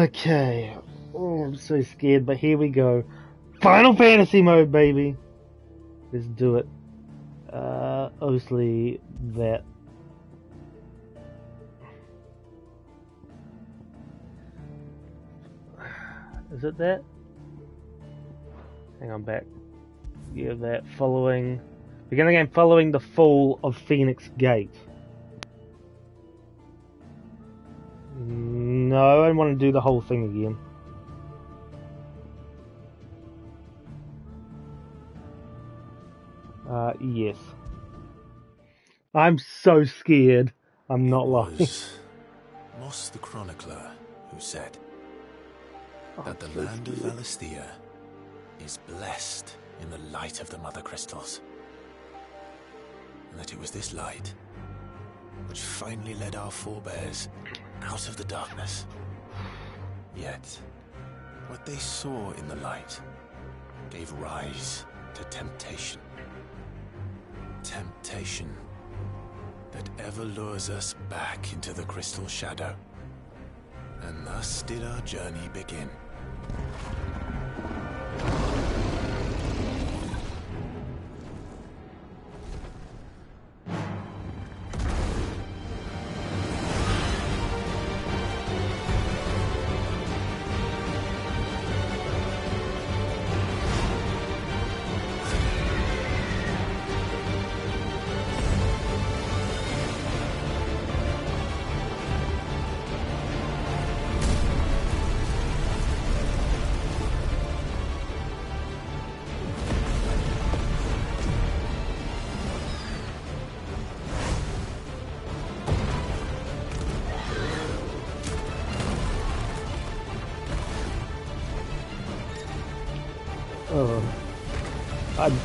Okay. Oh, I'm so scared, but here we go. Final Fantasy mode, baby. Let's do it. Obviously that. Is it that? Hang on back. Yeah, that following. Begin the game following the fall of Phoenix Gate. No, I don't want to do the whole thing again. Yes. I'm so scared. I'm not lying. It was Moss the Chronicler who said that the land of Valisthea is blessed in the light of the Mother Crystals. And that it was this light which finally led our forebears out of the darkness. Yet, what they saw in the light gave rise to temptation. Temptation that ever lures us back into the crystal shadow. And thus did our journey begin.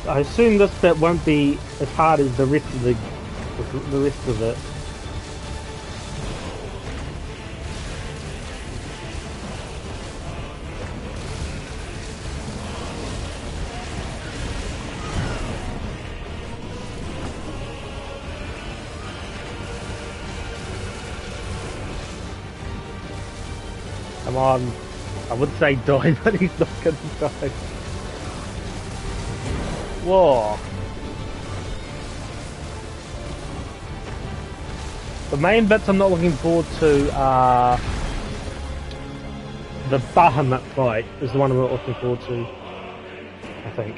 I assume this bit won't be as hard as the rest of the rest of it. Come on. I would say die, but he's not gonna die. Whoa. The main bits I'm not looking forward to are the Bahamut fight is the one I'm not looking forward to, I think.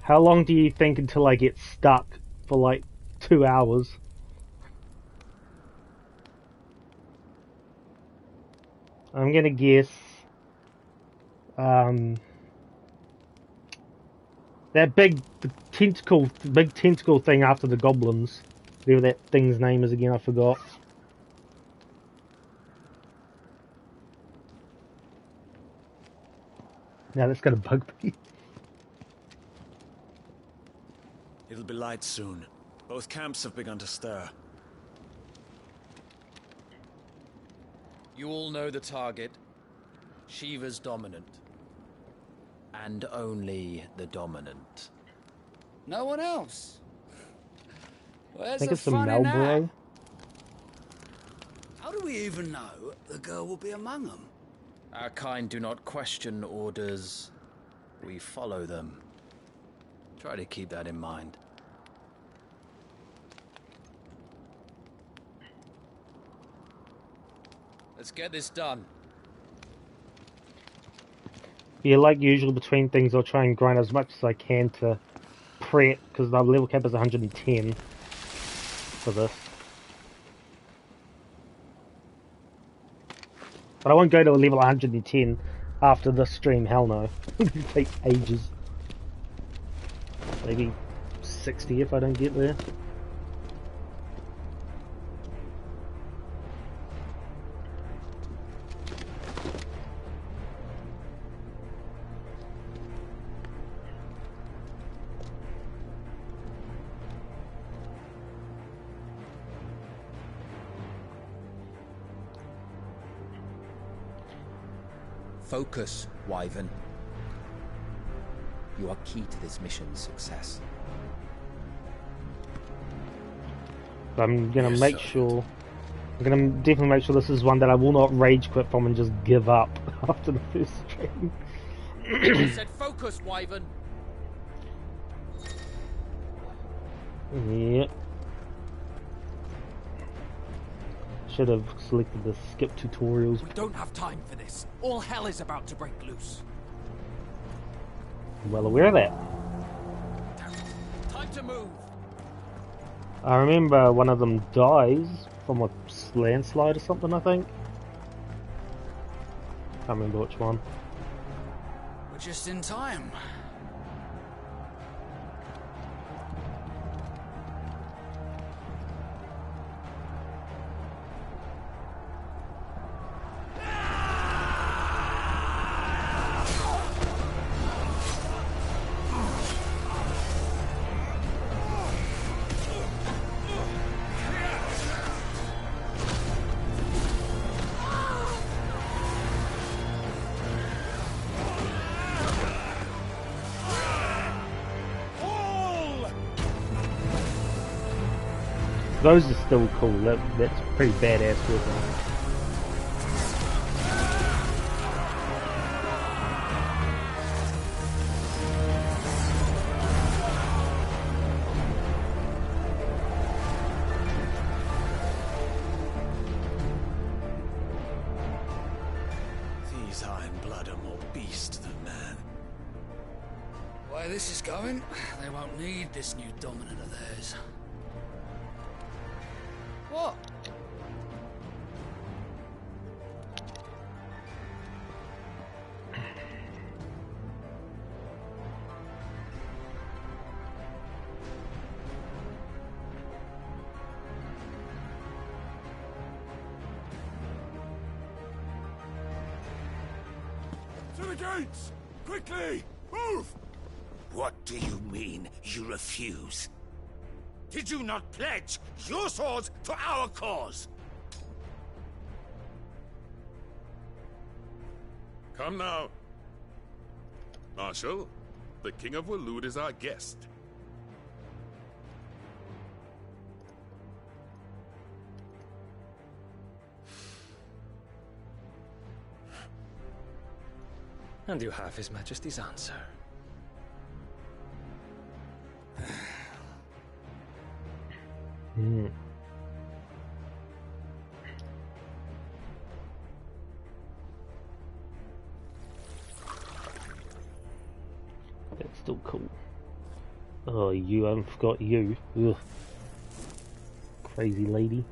How long do you think until I get stuck for like 2 hours? I'm gonna guess that big tentacle thing after the goblins. Whatever that thing's name is again, I forgot. Now that's gonna bug me. It'll be light soon. Both camps have begun to stir. You all know the target. Shiva's dominant. And only the dominant. No one else? Where's I think the it's some fun in that? Malboro. How do we even know the girl will be among them? Our kind do not question orders. We follow them. Try to keep that in mind. Let's get this done. Yeah, like usual between things, I'll try and grind as much as I can to prep, because the level cap is 110 for this. But I won't go to a level 110 after this stream, hell no. It'll take ages. Maybe 60 if I don't get there. Focus, Wyvern. You are key to this mission's success. I'm gonna Yes, make sir. sure. I'm gonna definitely make sure this is one that I will not rage quit from and just give up after the first stream. I said focus, Wyvern. Yep. Should have selected the skip tutorials. We don't have time for this. All hell is about to break loose. I'm well aware of that. Time to move. I remember one of them dies from a landslide or something, I think. Can't remember which one. We're just in time. Those are still cool. That's pretty badass weapon. These Iron Blood are more beast than man. The way this is going, they won't need this new dominant of theirs. What? To the gates! Quickly! Move! What do you mean, you refuse? Did you not pledge your swords to our cause? Come now. Marshal, the King of Waloed is our guest. And you have His Majesty's answer. That's still cool. Oh, you, I haven't forgot you. Ugh. Crazy lady.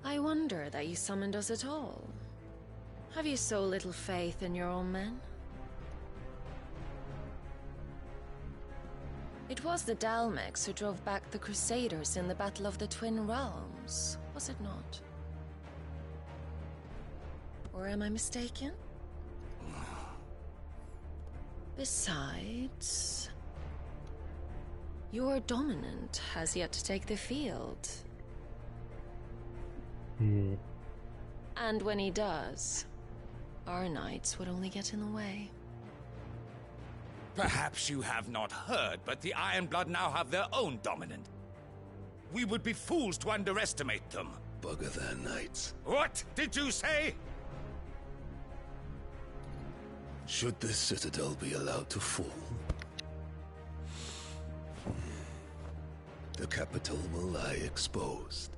I wonder that you summoned us at all. Have you so little faith in your own men? It was the Dalmex who drove back the Crusaders in the Battle of the Twin Realms, was it not? Or am I mistaken? Besides, your dominant has yet to take the field. And when he does, our knights would only get in the way. Perhaps you have not heard, but the Iron Blood now have their own dominant. We would be fools to underestimate them. Bugger their knights. What did you say? Should this citadel be allowed to fall, the capital will lie exposed.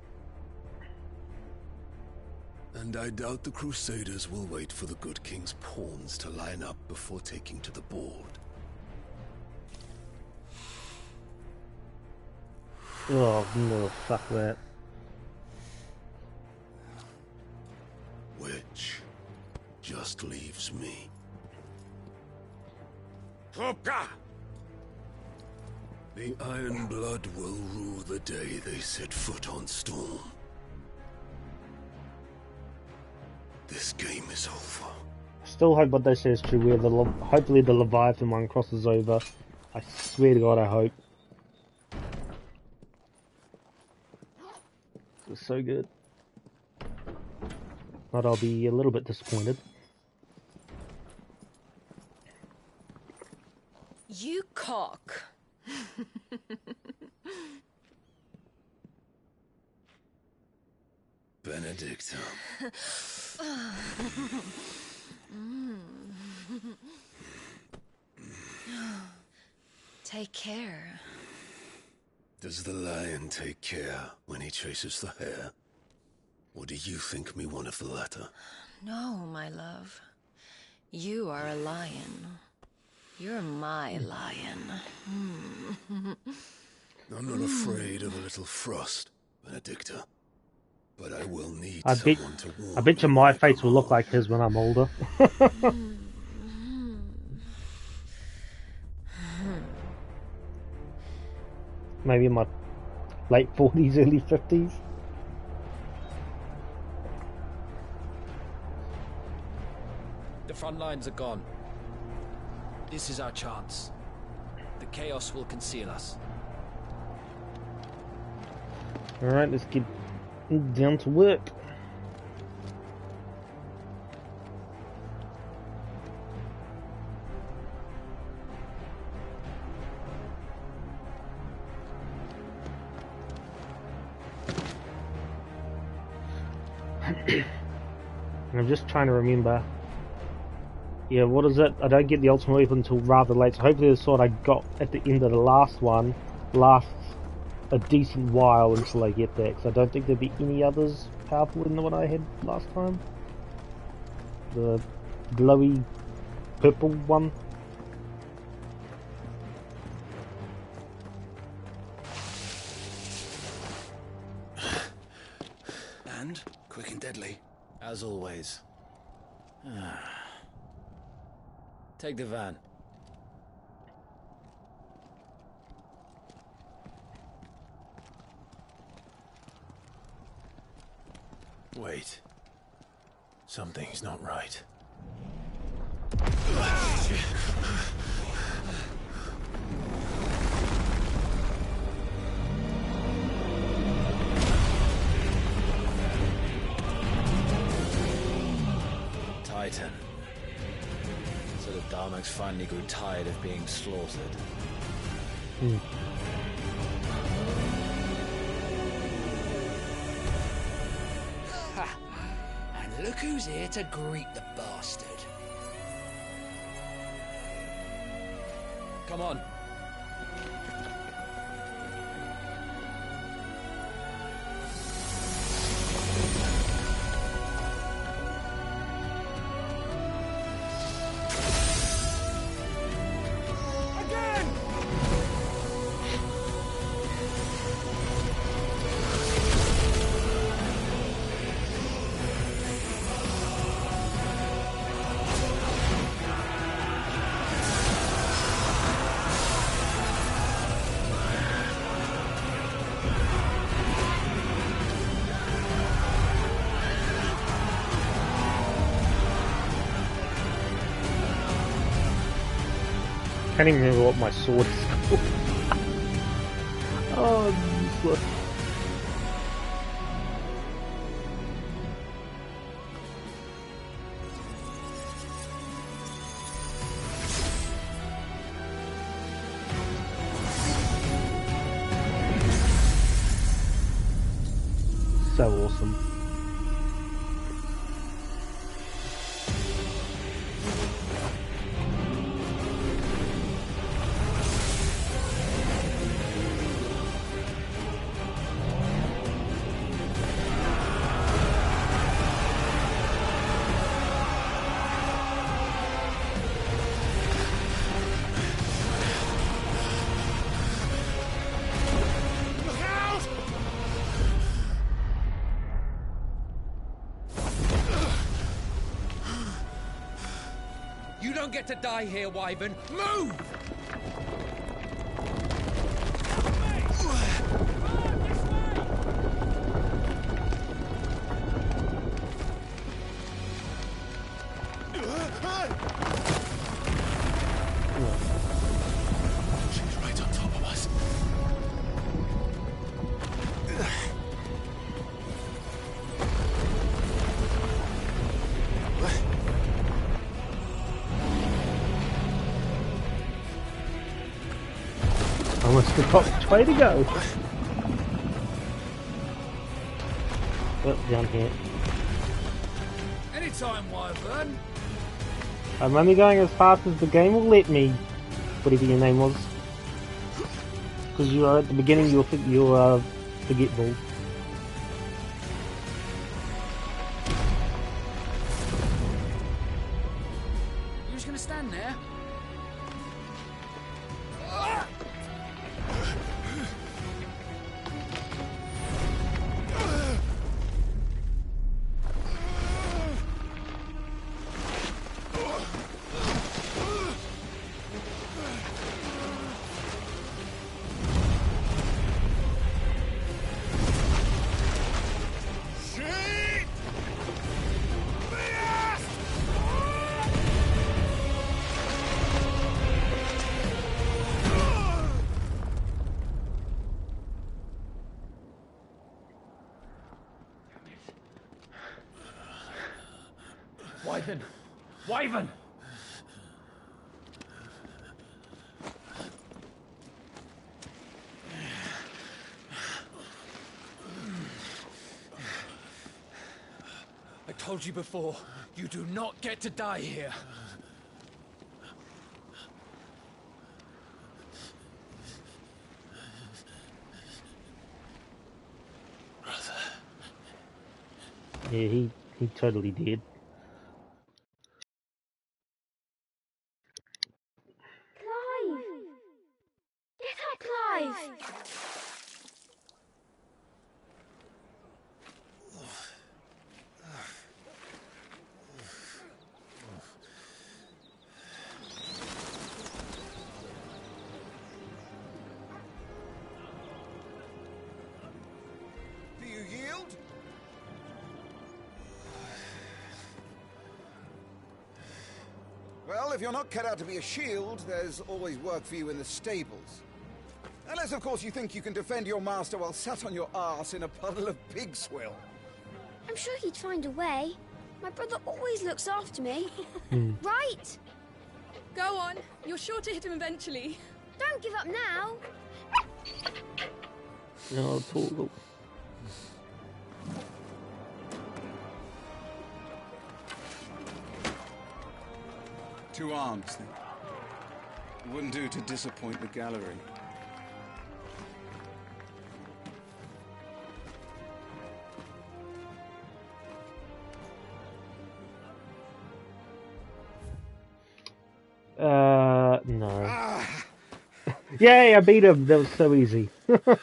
And I doubt the Crusaders will wait for the good king's pawns to line up before taking to the board. Oh no, fuck that. Which just leaves me. Hopka! The Iron Blood will rue the day they set foot on Storm. This game is over. Still hope what they say is true, where hopefully the Leviathan one crosses over I swear to God, I hope. This is so good. But I'll be a little bit disappointed. You cock. Benedictum. Take care. Does the lion take care when he chases the hare? Or do you think me one of the latter? No, my love. You are a lion. You're my lion. I'm not afraid of a little frost, Benedicta. But I will need I someone to warm bet you me my when I face come will look home. like his when I'm older. Maybe in my late 40s, early 50s. The front lines are gone. This is our chance. The chaos will conceal us. Alright, let's get down to work. I'm just trying to remember. Yeah, what is it? I don't get the ultimate weapon until rather late, so hopefully the sword I got at the end of the last one lasts a decent while until I get that, because I don't think there'd be any others powerful than the one I had last time. The glowy purple one. And quick and deadly. As always. Take the van. Wait. Something's not right. Titan. So the Darmaks finally grew tired of being slaughtered. Ha! And look who's here to greet the bastard. Come on. I can't even remember what my sword is called. Oh, useless. So awesome. You don't get to die here, Wyvern. Move! Almost forgot which way to go. Oh, down here. Anytime, Wyvern. I'm only going as fast as the game will let me. Whatever your name was. Because you are at the beginning, you're forgetful. You just gonna stand there? Wyvern! Wyvern! I told you before, you do not get to die here. Yeah, he totally did. Clive! Get up, Clive! Do you yield? Well, if you're not cut out to be a shield, there's always work for you in the stables. Unless, of course, you think you can defend your master while sat on your arse in a puddle of pig swill. I'm sure he'd find a way. My brother always looks after me. Right? Go on. You're sure to hit him eventually. Don't give up now. No, poor. 2 arms, then. It wouldn't do to disappoint the gallery. No. Yay, I beat him. That was so easy. I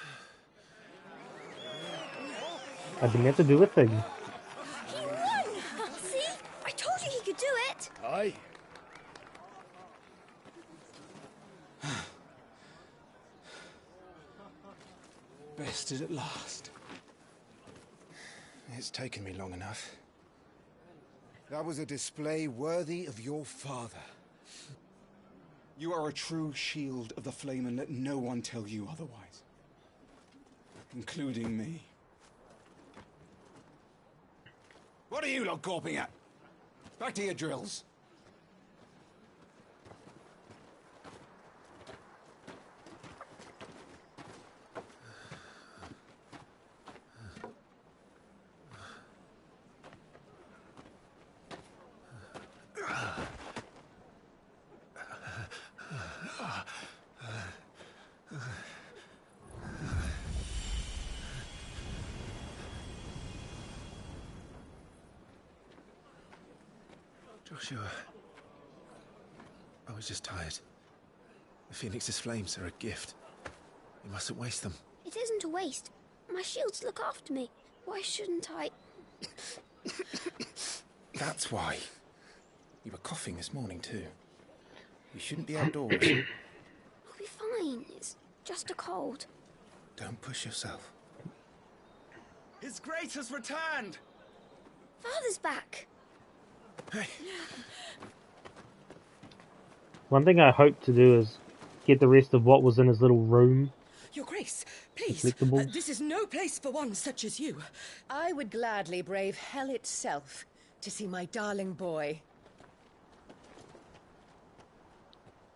didn't have to do a thing. He won! See? I told you he could do it! Aye. Bested at last. It's taken me long enough. That was a display worthy of your father. You are a true shield of the flame, and let no one tell you otherwise. Including me. What are you lot gawping at? Back to your drills. Joshua, I was just tired. The Phoenix's flames are a gift. You mustn't waste them. It isn't a waste. My shields look after me. Why shouldn't I? That's why. You were coughing this morning too. You shouldn't be outdoors. I'll be fine. It's just a cold. Don't push yourself. His Grace has returned! Father's back. Hey. One thing I hope to do is get the rest of what was in his little room. Your Grace, please. Collectibles. This is no place for one such as you. I would gladly brave hell itself to see my darling boy.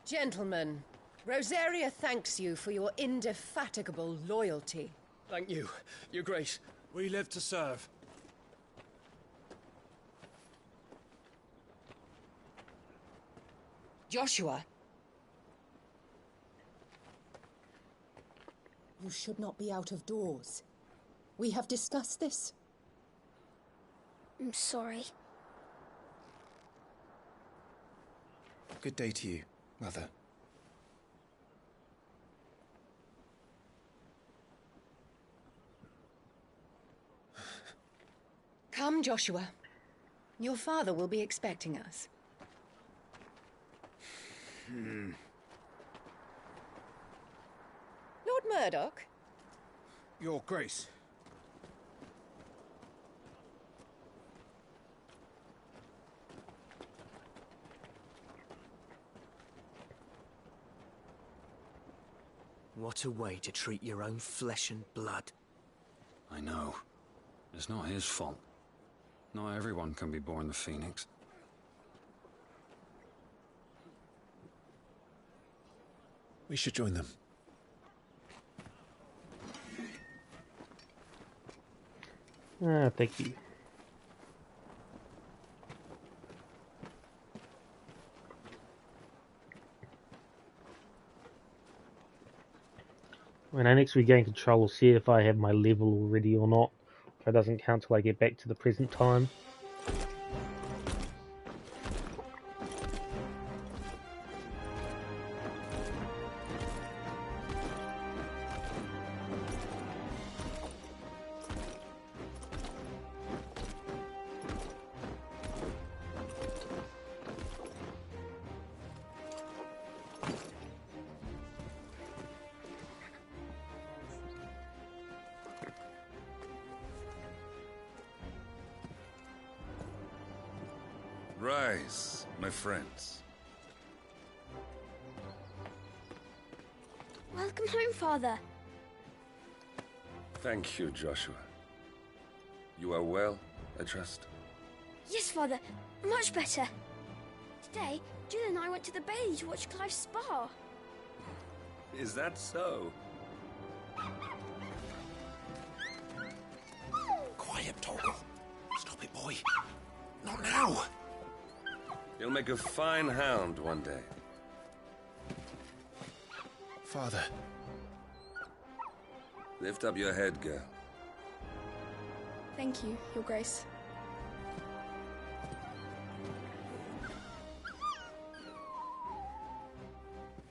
Gentlemen, Rosaria thanks you for your indefatigable loyalty. Thank you, Your Grace. We live to serve. Joshua. You should not be out of doors. We have discussed this. I'm sorry. Good day to you, Mother. Come, Joshua. Your father will be expecting us. Lord Murdoch? Your Grace. What a way to treat your own flesh and blood. I know. It's not his fault. Not everyone can be born the Phoenix. We should join them. Thank you. When I next regain control, I'll see if I have my level already or not. If it doesn't count till I get back to the present time. Rise, my friends. Welcome home, Father. Thank you, Joshua. You are well, I trust? Yes, Father. Much better. Today, Jill and I went to the Bailey to watch Clive's spa. Is that so? Quiet, Torgal. Stop it, boy. Not now. You'll make a fine hound one day. Father. Lift up your head, girl. Thank you, Your Grace.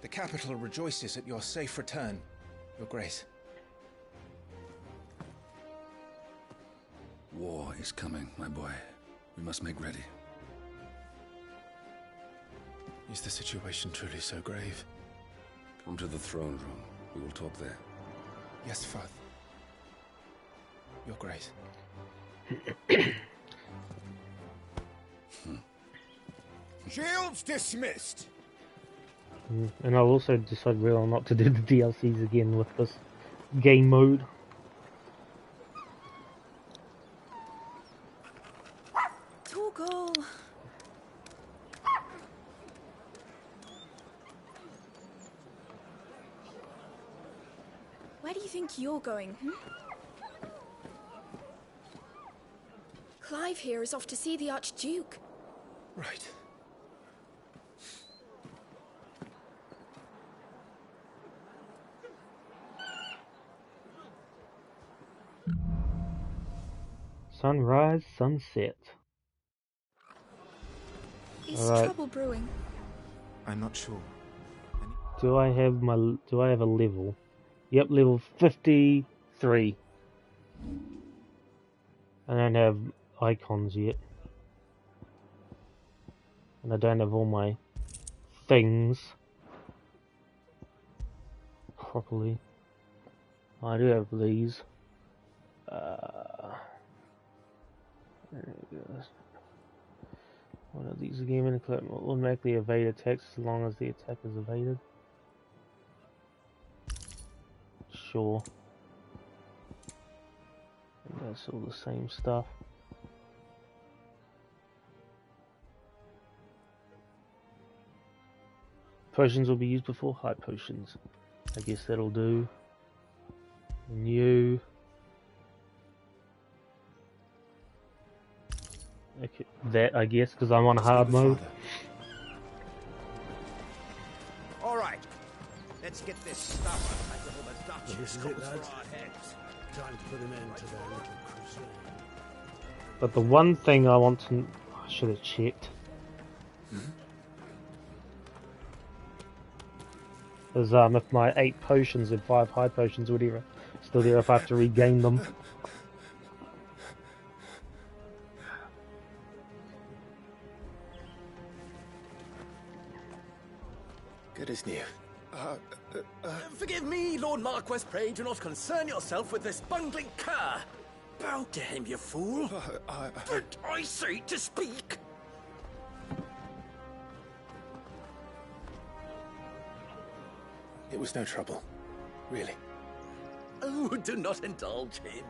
The capital rejoices at your safe return, Your Grace. War is coming, my boy. We must make ready. Is the situation truly so grave? Come to the throne room. We will talk there. Yes, Father. Your Grace. Shields dismissed! And I'll also decide whether or not to do the DLCs again with this game mode. Torgal. Where do you think you're going, Clive here is off to see the Archduke. Right. Sunrise, sunset. Is Alright. trouble brewing? I'm not sure. Do I have a level? Yep, level 53. I don't have icons yet. And I don't have all my things properly. I do have these. What are these again? Will automatically evade attacks as long as the attack is evaded. Sure. And that's all the same stuff. Potions will be used before high potions. I guess that'll do. New. Okay, that I guess because I'm on hard mode. All right, let's get this stuff out of the Dutch. This is it, lads. Time to put an end to their little crusade. But the one thing I want to... I should have checked. Is if my 8 potions and 5 high potions or whatever still there, if I have to regain them. Good as new. Forgive me, Lord Marquess, pray do not concern yourself with this bungling cur. Bow to him, you fool. Did I say to speak? It was no trouble, really. Oh, do not indulge him.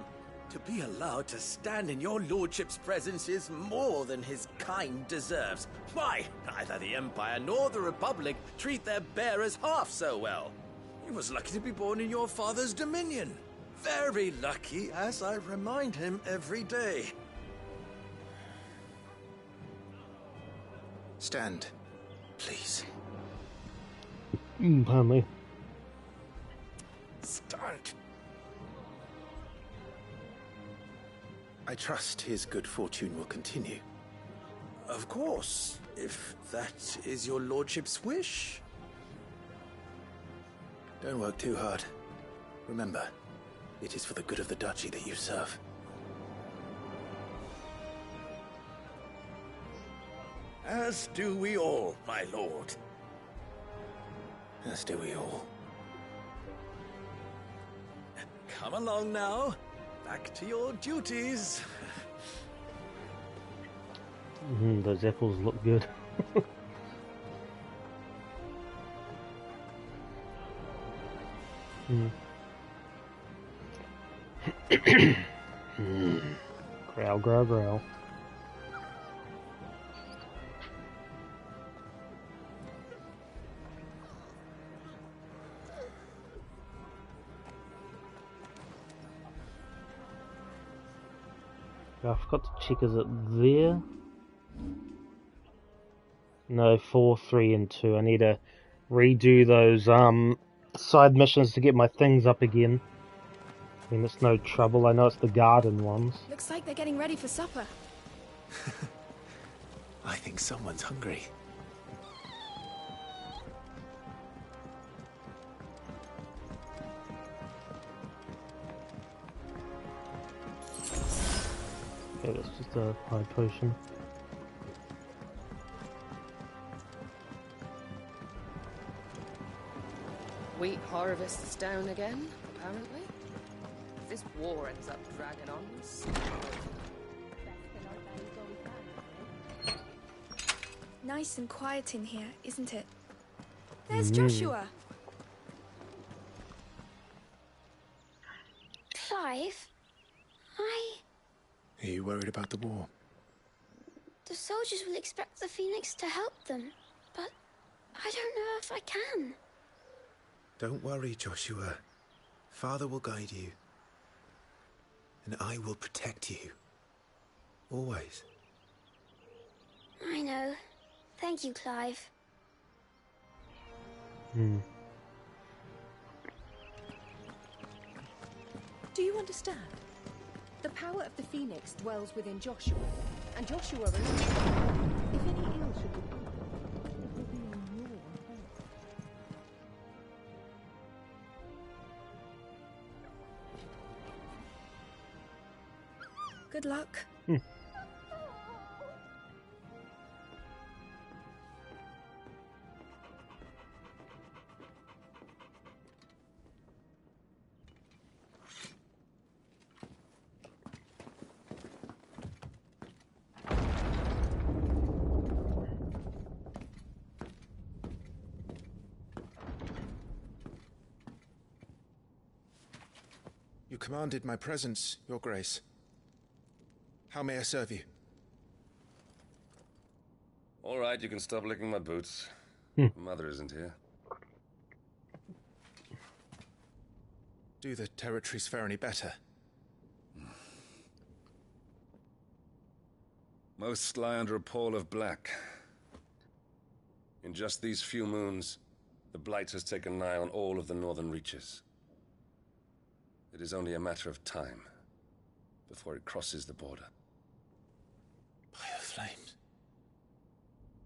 To be allowed to stand in your lordship's presence is more than his kind deserves. Why, neither the Empire nor the Republic treat their bearers half so well. He was lucky to be born in your father's dominion. Very lucky, as I remind him every day. Stand, please. Pardon me. Stand. I trust his good fortune will continue. Of course, if that is your lordship's wish. Don't work too hard. Remember, it is for the good of the duchy that you serve. As do we all, my lord. As do we all. Come along now. Back to your duties. Those apples look good. Growl, growl, growl. I forgot to check, is it there? No, 4, 3, and 2. I need to redo those side missions to get my things up again. I mean, it's no trouble. I know it's the garden ones. Looks like they're getting ready for supper. I think someone's hungry. Okay, that's just a high potion. Wheat harvest's down again, apparently. If this war ends up dragging on, Nice and quiet in here, isn't it? There's Joshua. Clive, Are you worried about the war? the soldiers will expect the Phoenix to help them, but I don't know if I can. Don't worry, Joshua. Father will guide you. And I will protect you. Always. I know. Thank you, Clive. Do you understand? The power of the Phoenix dwells within Joshua, and Joshua alone. If any ill should befall him, it will be on your head. Good luck. You commanded my presence, Your Grace. How may I serve you? All right, you can stop licking my boots. Mother isn't here. Do the territories fare any better? Most lie under a pall of black. In just these few moons, the Blight has taken nigh on all of the northern reaches. It is only a matter of time before it crosses the border. By the flames.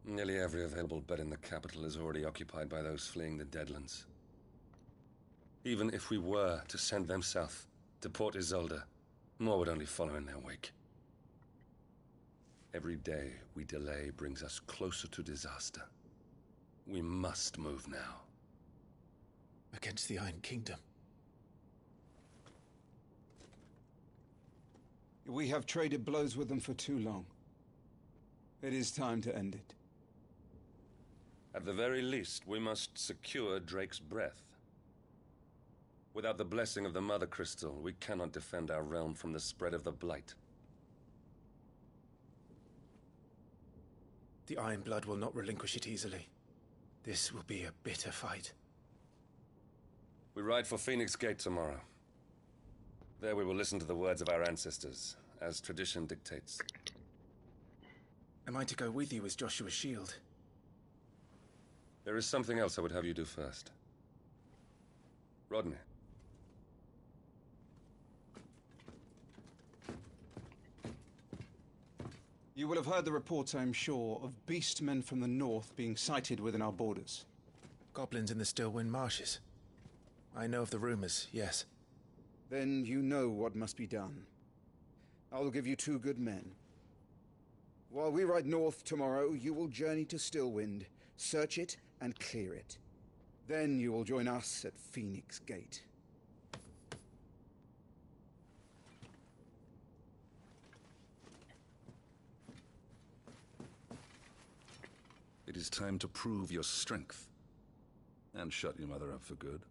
Nearly every available bed in the capital is already occupied by those fleeing the Deadlands. Even if we were to send them south, to Port Isolde, more would only follow in their wake. Every day we delay brings us closer to disaster. We must move now. Against the Iron Kingdom. We have traded blows with them for too long. It is time to end it. At the very least, we must secure Drake's breath. Without the blessing of the Mother Crystal, we cannot defend our realm from the spread of the Blight. The Iron Blood will not relinquish it easily. This will be a bitter fight. We ride for Phoenix Gate tomorrow. There we will listen to the words of our ancestors, as tradition dictates. Am I to go with you as Joshua's shield? There is something else I would have you do first. Rodney. You will have heard the reports, I am sure, of beastmen from the north being sighted within our borders. Goblins in the Stillwind Marshes. I know of the rumors, yes. Then you know what must be done. I will give you 2 good men. While we ride north tomorrow, you will journey to Stillwind, search it and clear it. Then you will join us at Phoenix Gate. It is time to prove your strength. And shut your mother up for good.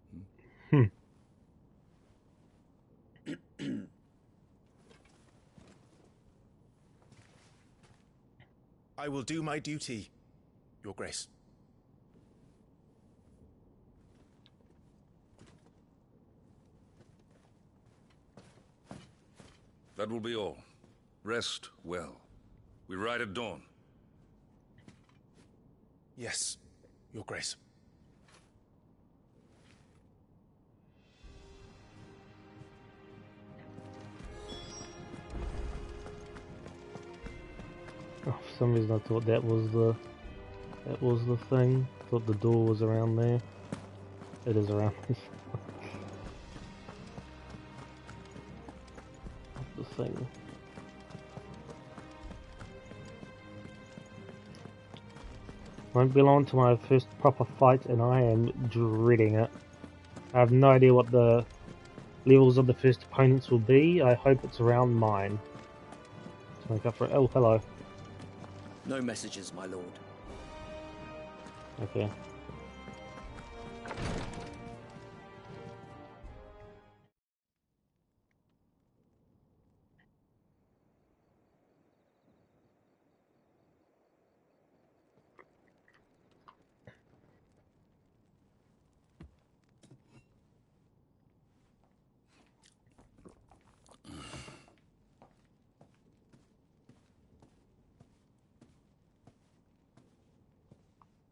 I will do my duty, Your Grace. That will be all. Rest well. We ride at dawn. Yes, Your Grace. Oh, for some reason I thought that was the thing. Thought the door was around there. It is around this. The thing. Won't be long to my first proper fight, and I am dreading it. I have no idea what the levels of the first opponents will be. I hope it's around mine. Let's make up for it. Oh, hello. No messages, my lord. Okay.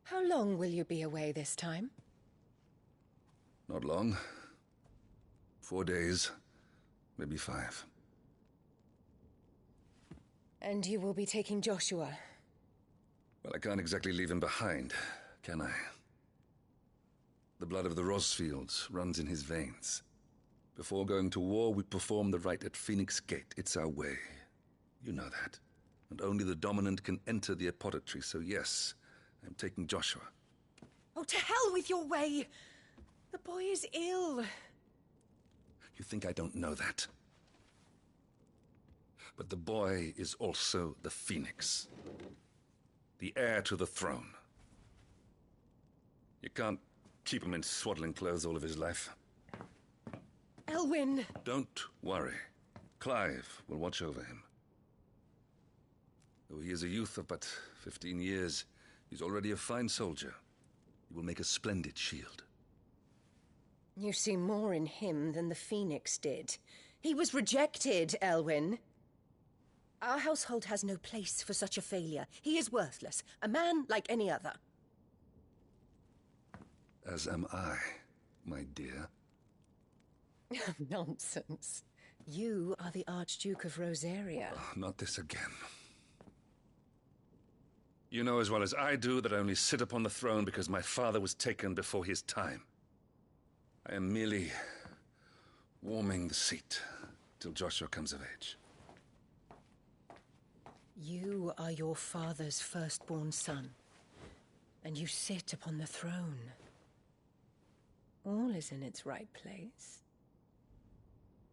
How long will you be away this time? Not long. 4 days, maybe 5. And you will be taking Joshua? Well, I can't exactly leave him behind, can I? The blood of the Rosfields runs in his veins. Before going to war, we perform the rite at Phoenix Gate. It's our way. You know that. And only the dominant can enter the apothecary, so yes, I'm taking Joshua. Oh, to hell with your way! The boy is ill. You think I don't know that? But the boy is also the Phoenix. The heir to the throne. You can't keep him in swaddling clothes all of his life. Elwyn! Don't worry. Clive will watch over him. Though he is a youth of but 15 years, he's already a fine soldier. He will make a splendid shield. You see more in him than the Phoenix did. He was rejected, Elwyn. Our household has no place for such a failure. He is worthless, a man like any other. As am I, my dear. Nonsense. You are the Archduke of Rosaria. Oh, not this again. You know as well as I do that I only sit upon the throne because my father was taken before his time. I am merely warming the seat till Joshua comes of age. You are your father's firstborn son, and you sit upon the throne. All is in its right place.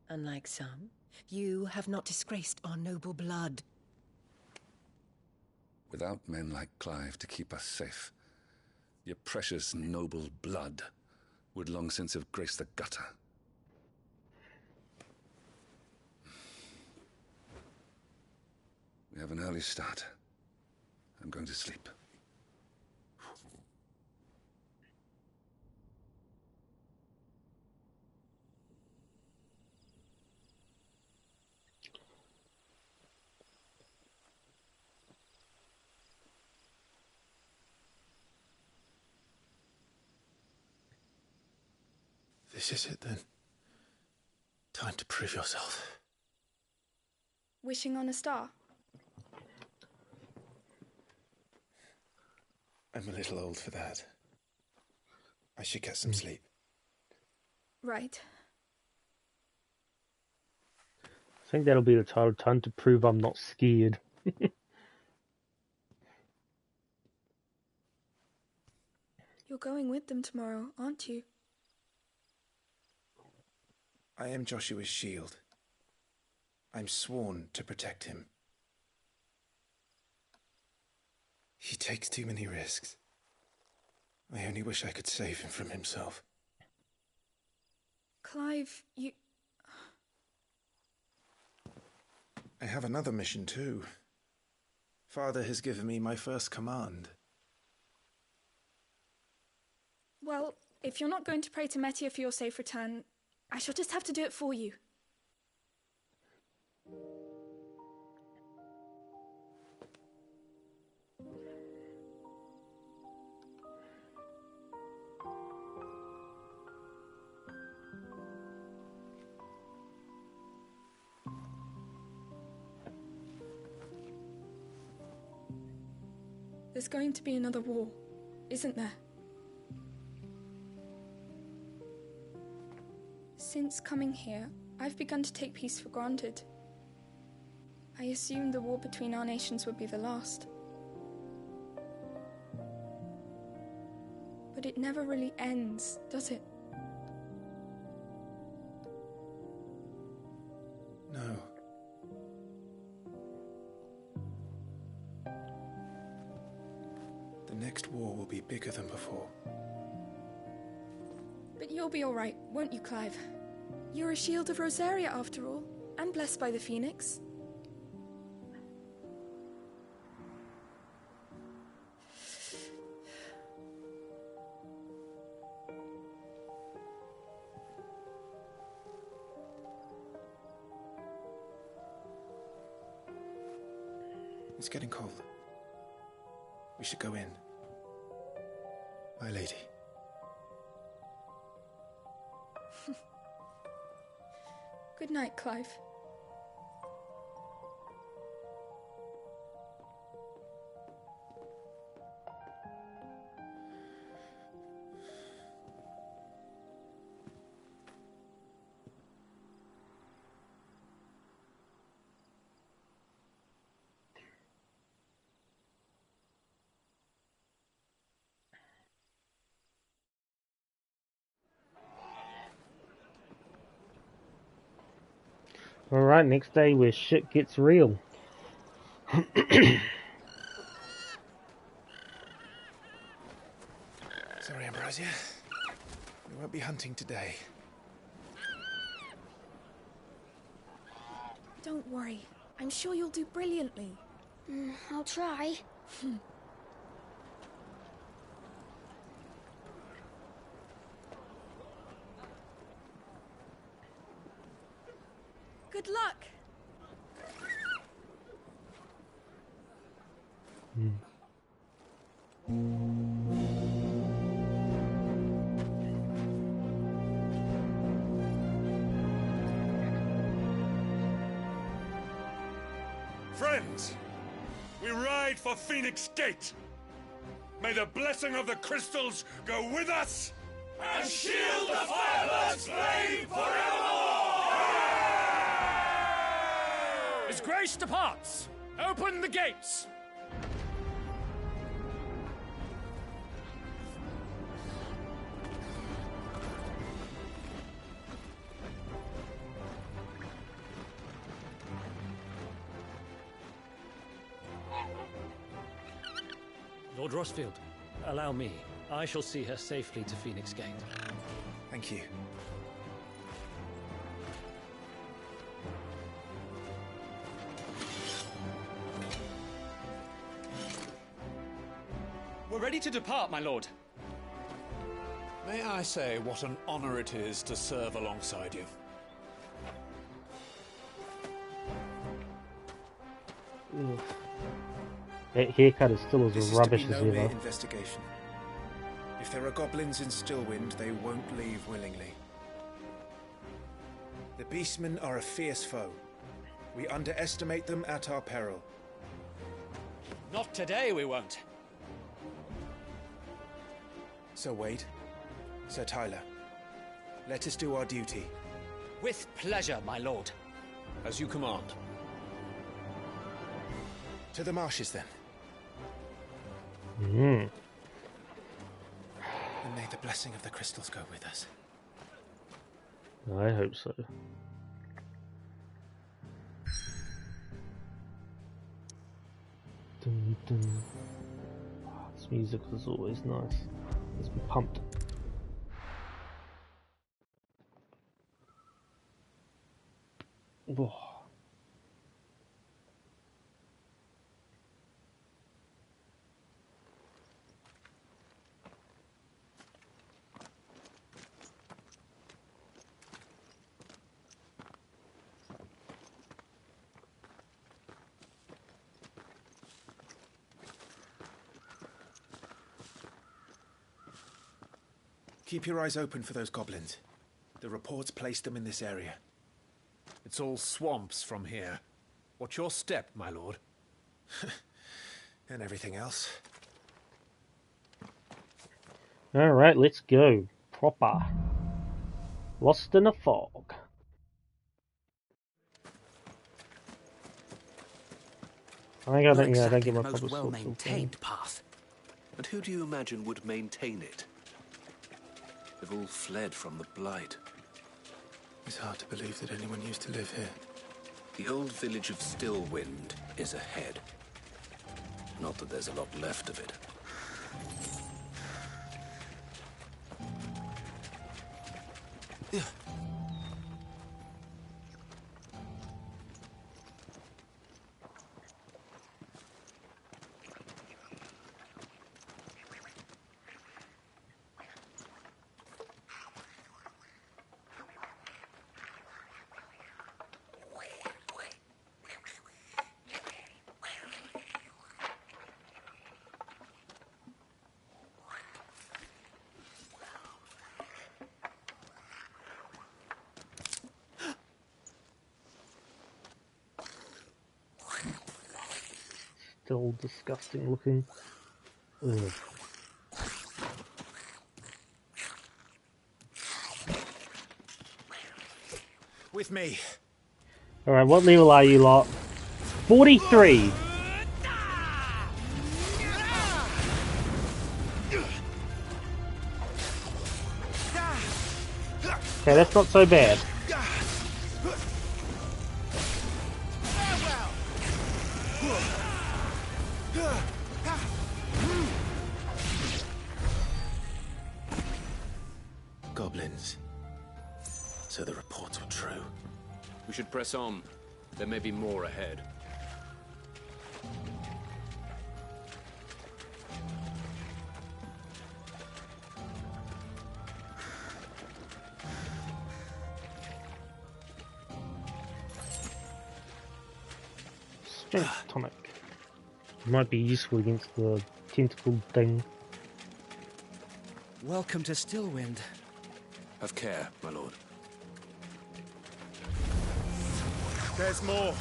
Unlike some, you have not disgraced our noble blood. Without men like Clive to keep us safe, your precious noble blood would long since have graced the gutter. We have an early start. I'm going to sleep. This is it, then. Time to prove yourself. Wishing on a star? I'm a little old for that. I should get some sleep. Right. I think that'll be the title. Time to prove I'm not scared. You're going with them tomorrow, aren't you? I am Joshua's shield. I'm sworn to protect him. He takes too many risks. I only wish I could save him from himself. Clive, you... I have another mission too. Father has given me my first command. Well, if you're not going to pray to Metia for your safe return, I shall just have to do it for you. There's going to be another war, isn't there? Since coming here, I've begun to take peace for granted. I assumed the war between our nations would be the last. But it never really ends, does it? No. The next war will be bigger than before. But you'll be all right, won't you, Clive? You're a shield of Rosaria, after all, and blessed by the Phoenix. It's getting cold. We should go in. My lady. Good night, Clive. Alright, next day where shit gets real. Sorry, Ambrosia. We won't be hunting today. Don't worry. I'm sure you'll do brilliantly. I'll try. Good luck. Friends, we ride for Phoenix Gate. May the blessing of the crystals go with us and shield the Firebird's flame forevermore! His Grace departs! Open the gates! Lord Rossfield, allow me. I shall see her safely to Phoenix Gate. Thank you. We're ready to depart, my lord. May I say what an honor it is to serve alongside you? That haircut is still as rubbish This is as to be no mere ever. investigation. If there are goblins in Stillwind, they won't leave willingly. The Beastmen are a fierce foe. We underestimate them at our peril. Not today, we won't. Sir Wade, Sir Tyler, let us do our duty. With pleasure, my lord. As you command. To the marshes, then. Mm. And may the blessing of the crystals go with us. I hope so. Dun, dun. This music is always nice. Let's be pumped. Whoa. Keep your eyes open for those goblins. The reports placed them in this area. It's all swamps from here. What's your step, my lord? And everything else. Alright, let's go. Proper. Lost in a fog. I Not don't exactly get my the most proper well-maintained path. And who do you imagine would maintain it? They've all fled from the Blight. It's hard to believe that anyone used to live here. The old village of Stillwind is ahead. Not that there's a lot left of it. Still disgusting looking. Ugh. With me. Alright, what level are you lot? 43! Okay, that's not so bad. Goblins. So the reports were true. We should press on. There may be more ahead. Strength tonic. Might be useful against the tentacle thing. Welcome to Stillwind. Have care, my lord. There's more.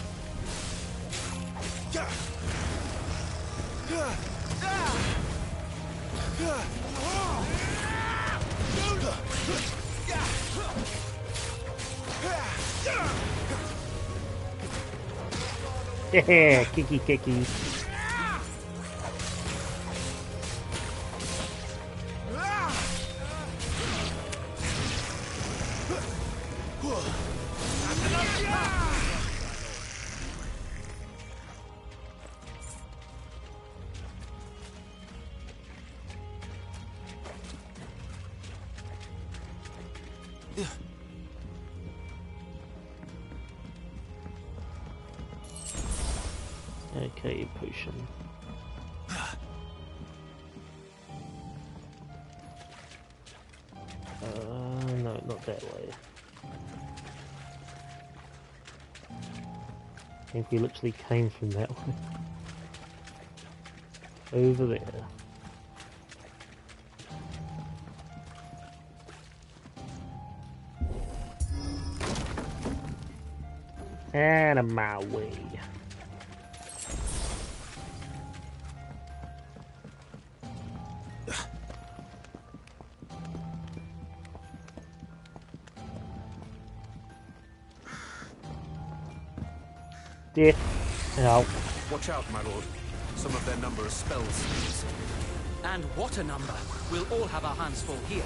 Yeah, kicky. Okay, potion. No, not that way. I think we literally came from that way. Over there. Out of my way. Death. No. Watch out, my lord. Some of their number are spells. And what a number! We'll all have our hands full here.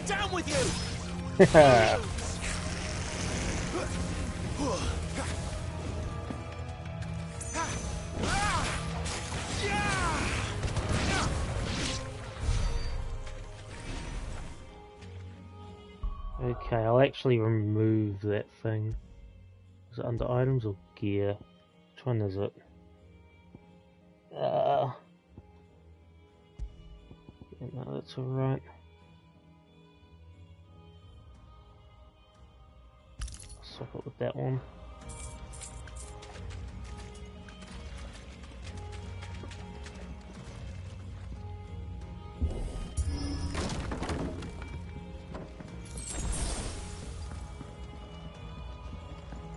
Down with you! Okay, I'll actually remove that thing. Is it under items or gear? Which one is it? Yeah, no, that's alright. Swap it with that one.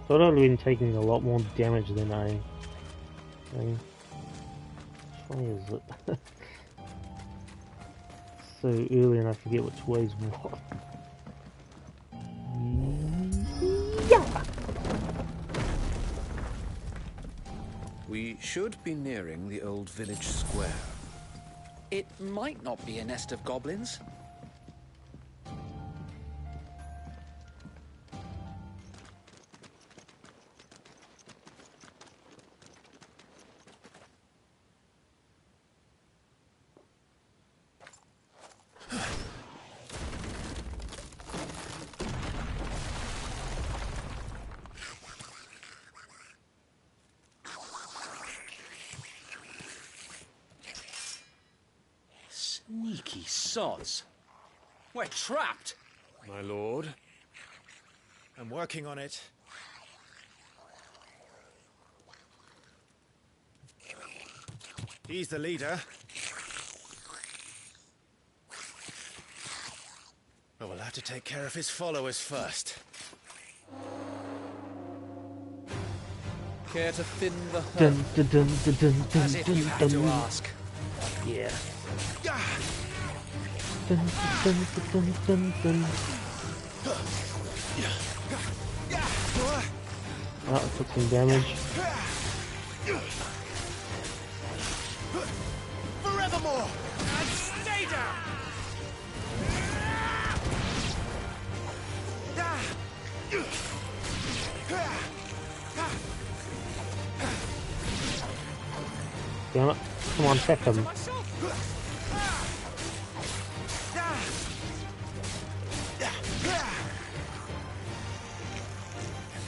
Thought I'd been taking a lot more damage than I think. Which way is it? So early and I forget which way's what. We should be nearing the old village square. It might not be a nest of goblins. Sneaky sods. We're trapped. My lord. I'm working on it. He's the leader. But we'll have to take care of his followers first. Care to thin the herd? Dun, dun, dun, dun, dun, dun, As if you had to dun. ask. Yeah. Dun, dun, dun, dun, dun. Oh, I took some damage. Forevermore! And stay down! Damn it. Come on, check him.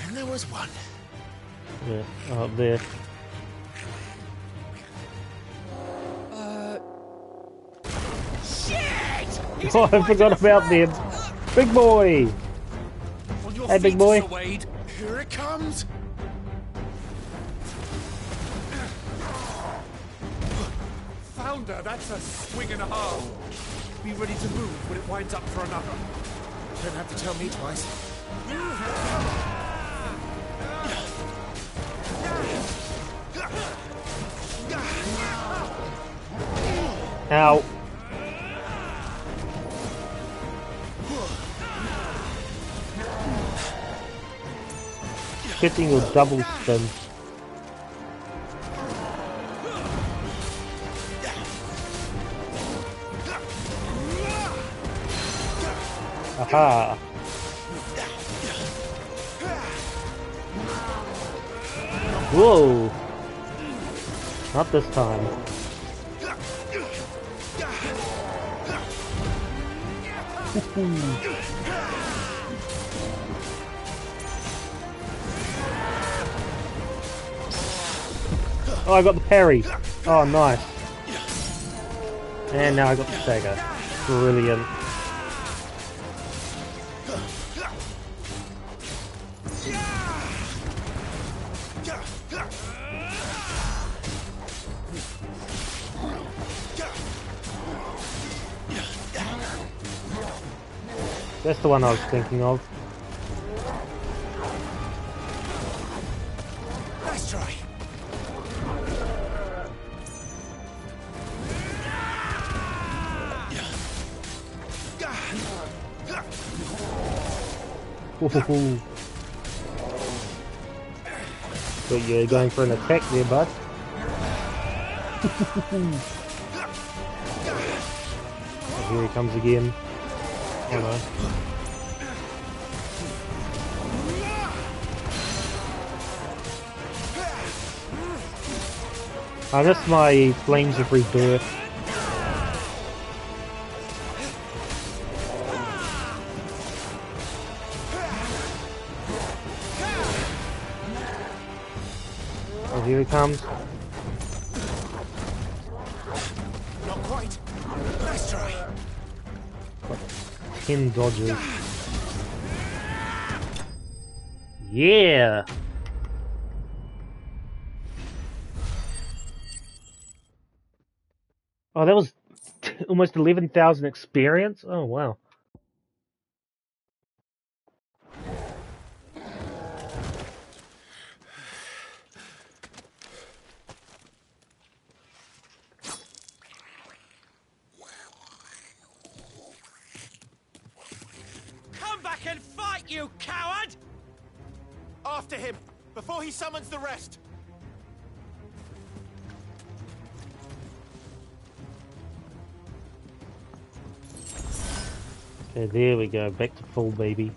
And there was one. Yeah, up there. Shit! Oh, I forgot about them. Big boy! Hey, big boy. Here it comes. Founder, that's a swing and a half. Be ready to move when it winds up for another. Don't have to tell me twice. Ow. Hitting your double spin. Aha. Whoa. Not this time. Oh, I got the parry. Oh, nice. And now I got the stagger. Brilliant. That's the one I was thinking of. Nice try. Woohoo. But you're going for an attack there, bud. Oh, here he comes again. Oh no. I missed my Flames of Rebirth. Oh, here he comes. Not quite. Nice try. 10 dodges. Yeah! Oh, that was almost 11,000 experience? Oh, wow. Come back and fight, you coward! After him, before he summons the rest. Okay, there we go. Back to full, baby.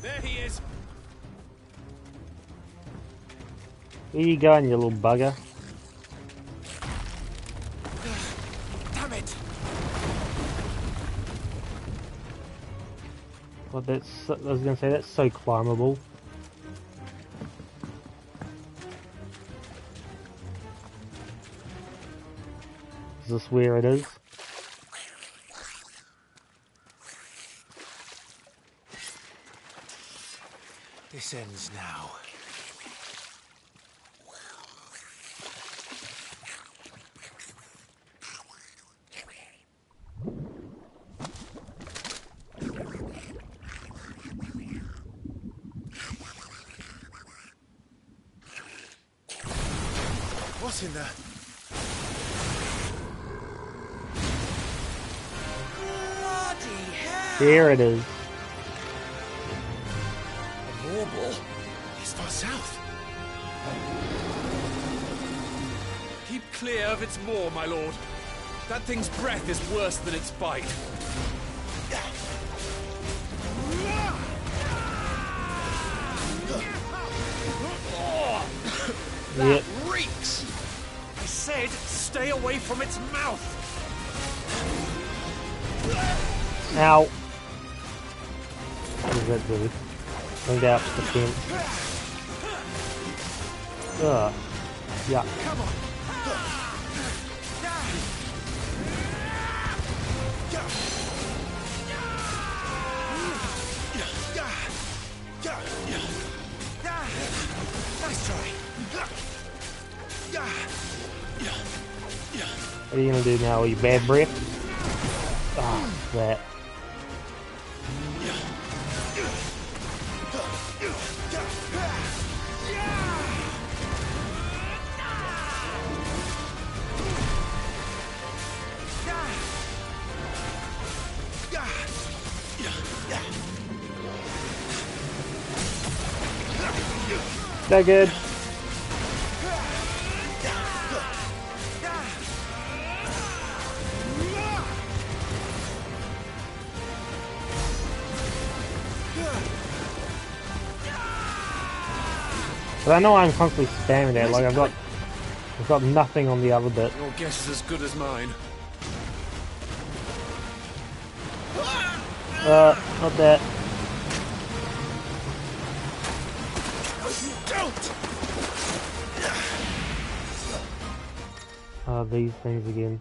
There he is. Where you going, you little bugger? Damn it! Well, that's. I was gonna say that's so climbable. Is this where it is? This ends now. What's in there? Bloody hell! There it is. A bauble? He's far south. Keep clear of its maw, my lord. That thing's breath is worse than its bite. Yep. Reeks! I stay away from its mouth. Ow. What does that do? Bring out the fence. Ugh. Yeah. Come on. Nice try. What are you gonna do now? Are you bad breath? Ah, that. That good. But I know I'm constantly spamming that, like I've got nothing on the other bit. Your guess is as good as mine. Not that. These things again.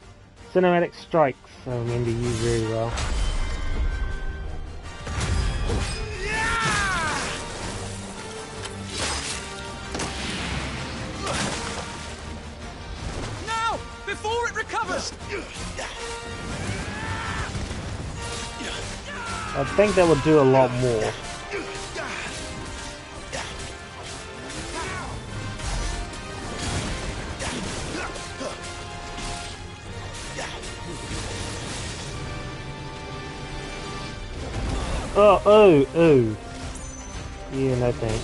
Cinematic strikes, I remember you very well. Now! Before it recovers! I think that would do a lot more. Oh. Yeah, no thanks.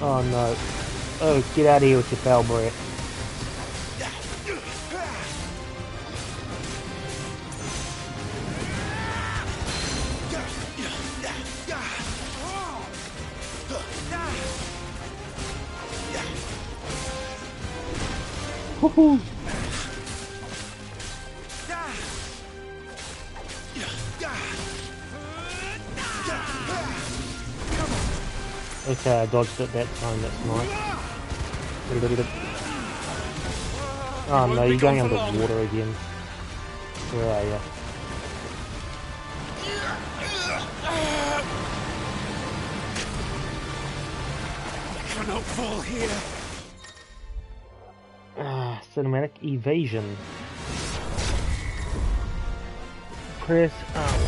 Oh no. Oh, get out of here with your foul breath. Woohoo! Okay, I dodged it that time, that's nice. Oh no, you're going underwater again. Where are you? I cannot fall here. Cinematic evasion. Press out.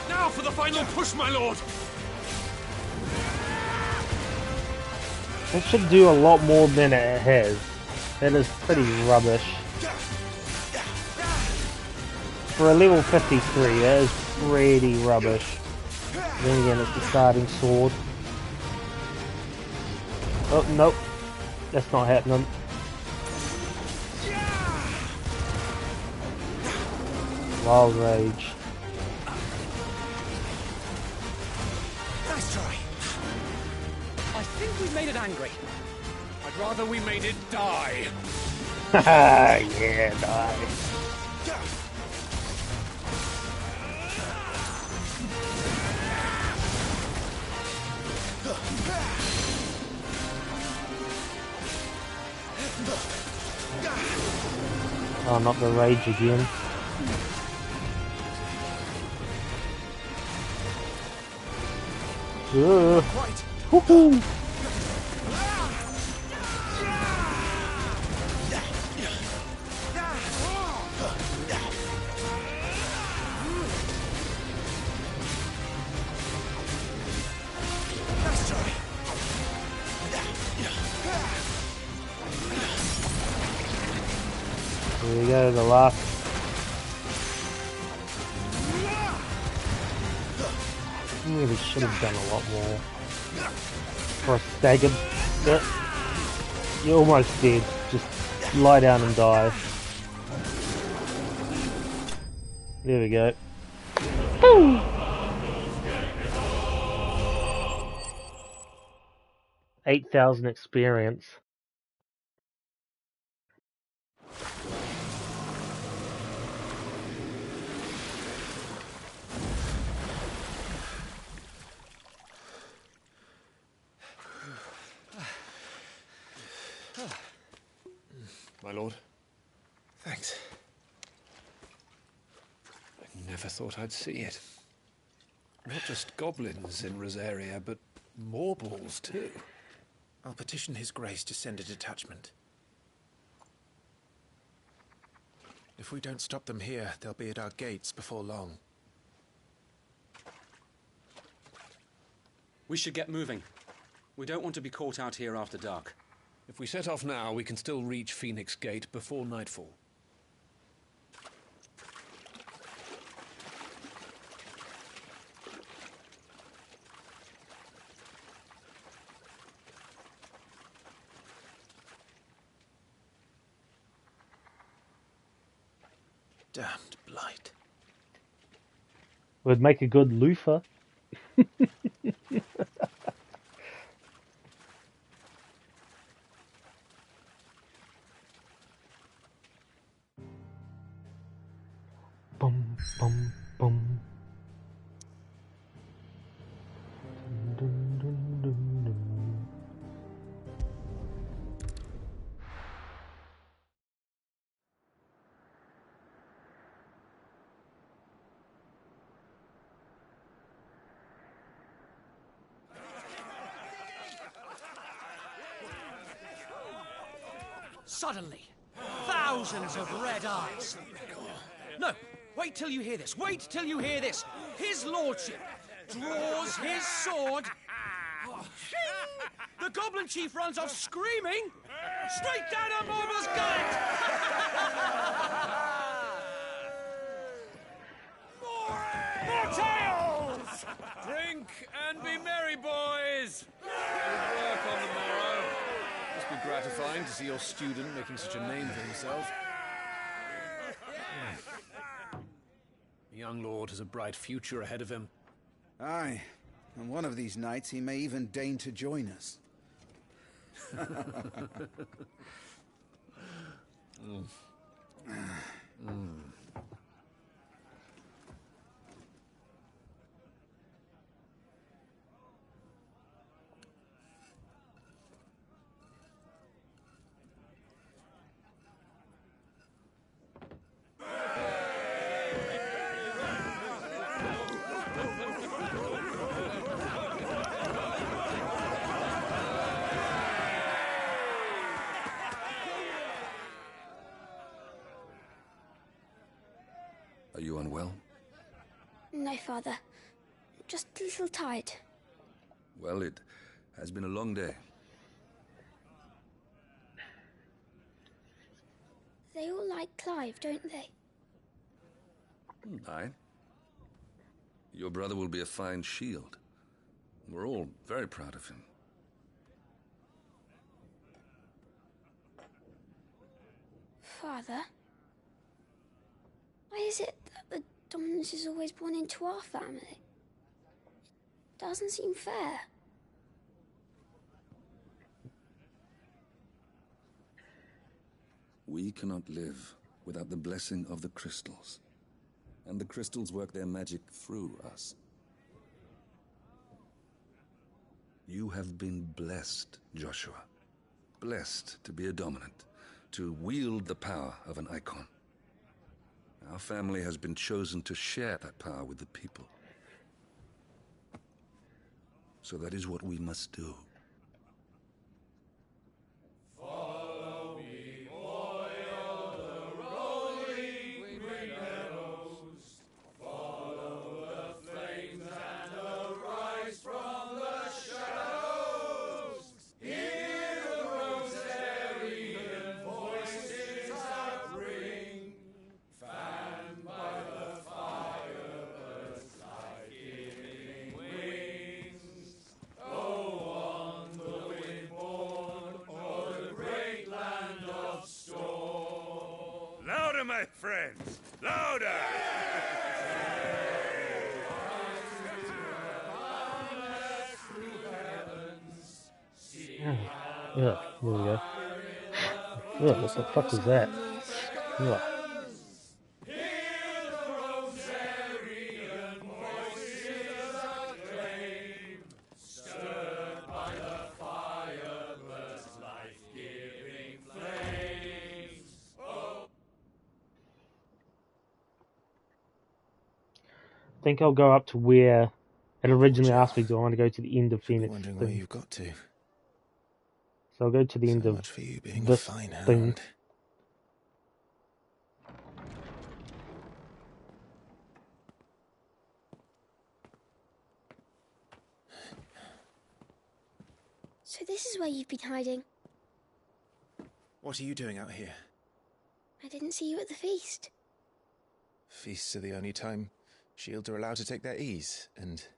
Now for the final push, my lord. That should do a lot more than it has. That is pretty rubbish. For a level 53, that is pretty rubbish. Then again, it's the starting sword. Oh, nope. That's not happening. Wild Rage. Nice try. I think we made it angry. I'd rather we made it die. Haha, yeah, die. Oh, not the rage again. Woohoo! Here we go, the last. Really should have done a lot more. For a staggered bit. You're almost dead. Just lie down and die. There we go. Boom! 8,000 experience. My lord. Thanks. I never thought I'd see it. Not just goblins in Rosaria, but morbals too. I'll petition His Grace to send a detachment. If we don't stop them here, they'll be at our gates before long. We should get moving. We don't want to be caught out here after dark. If we set off now, we can still reach Phoenix Gate before nightfall. Damned blight. Would make a good loofah. Bum, bum, bum. Dun, dun, dun, dun. Suddenly, thousands of red eyes. No, wait till you hear this. Wait till you hear this. His lordship draws his sword. The goblin chief runs off screaming straight down a morble's gullet. More tales! Drink and be merry, boys! Good work on the morrow. Must be gratifying to see your student making such a name for himself. The young lord has a bright future ahead of him. Aye, and one of these nights he may even deign to join us. Are you unwell? No, Father. Just a little tired. Well, it has been a long day. They all like Clive, don't they? Aye. Your brother will be a fine shield. We're all very proud of him. Father? Why is it that the dominance is always born into our family? It doesn't seem fair. We cannot live without the blessing of the crystals. And the crystals work their magic through us. You have been blessed, Joshua. Blessed to be a dominant, to wield the power of an icon. Our family has been chosen to share that power with the people. So that is what we must do. Follow me, boy, o'er the rolling green meadows. Follow the flames and arise from the shadows. Hear the Rosarian voices that ring. Fanned by the fire, birds like giving wings. Go on, the wind-born, o'er the great land of storm. Louder, my friends! Louder! Ugh, there we go. Ugh, what the fuck was that? Ugh. I think I'll go up to where it originally asked me to. I want to go to the end of Phoenix. Wondering where you've got to. So I'll go to the end So of much for you being a this fine thing. hound. So this is where you've been hiding. What are you doing out here? I didn't see you at the feast. Feasts are the only time shields are allowed to take their ease, and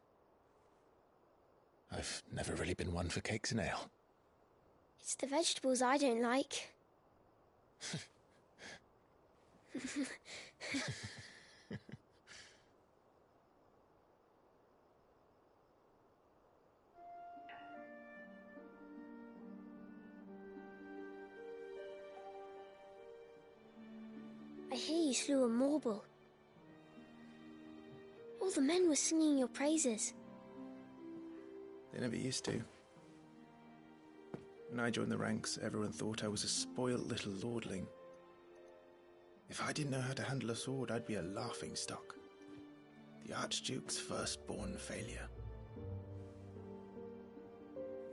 I've never really been one for cakes and ale. It's the vegetables I don't like. I hear you slew a Morble. All the men were singing your praises. They never used to. When I joined the ranks, everyone thought I was a spoiled little lordling. If I didn't know how to handle a sword, I'd be a laughingstock. The Archduke's firstborn failure.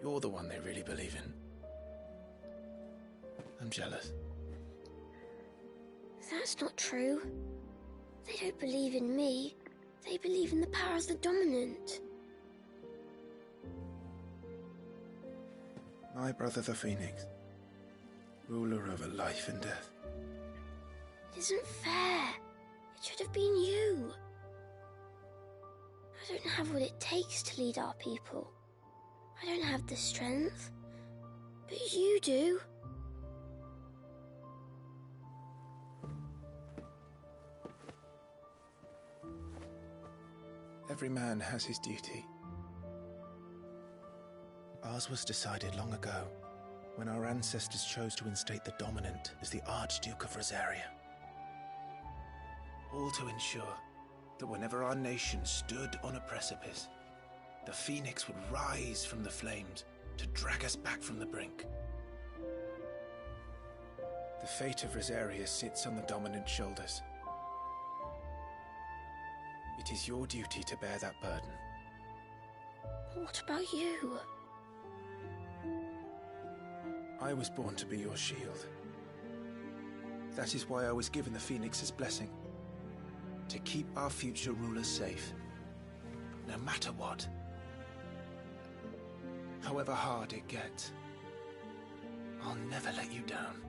You're the one they really believe in. I'm jealous. That's not true. They don't believe in me. They believe in the power of the dominant. My brother the Phoenix, ruler over life and death. It isn't fair. It should have been you. I don't have what it takes to lead our people. I don't have the strength. But you do. Every man has his duty. Ours was decided long ago, when our ancestors chose to instate the dominant as the Archduke of Rosaria. All to ensure that whenever our nation stood on a precipice, the Phoenix would rise from the flames to drag us back from the brink. The fate of Rosaria sits on the dominant's shoulders. It is your duty to bear that burden. What about you? I was born to be your shield. That is why I was given the Phoenix's blessing. To keep our future rulers safe. No matter what. However hard it gets. I'll never let you down.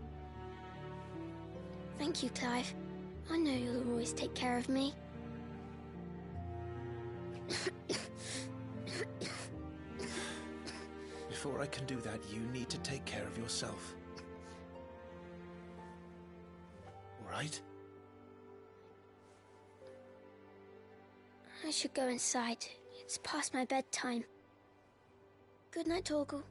Thank you, Clive. I know you'll always take care of me. Before I can do that, you need to take care of yourself. All right? I should go inside. It's past my bedtime. Good night, Torgal.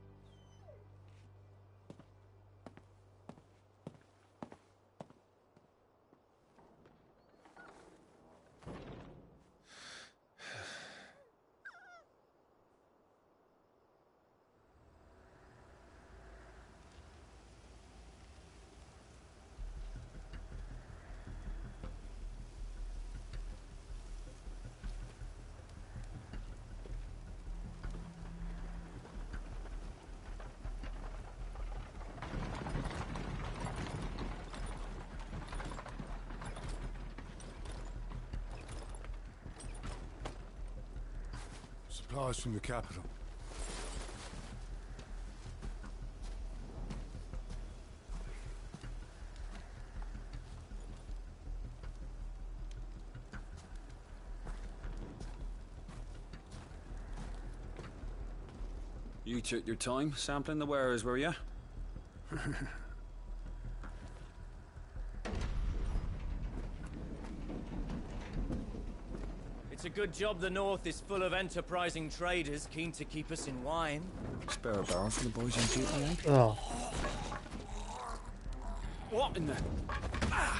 Supplies from the capital. You took your time sampling the wares, were you? It's It's a good job the North is full of enterprising traders keen to keep us in wine. Spare a barrel for the boys on duty, eh? Oh. What in the... Ah.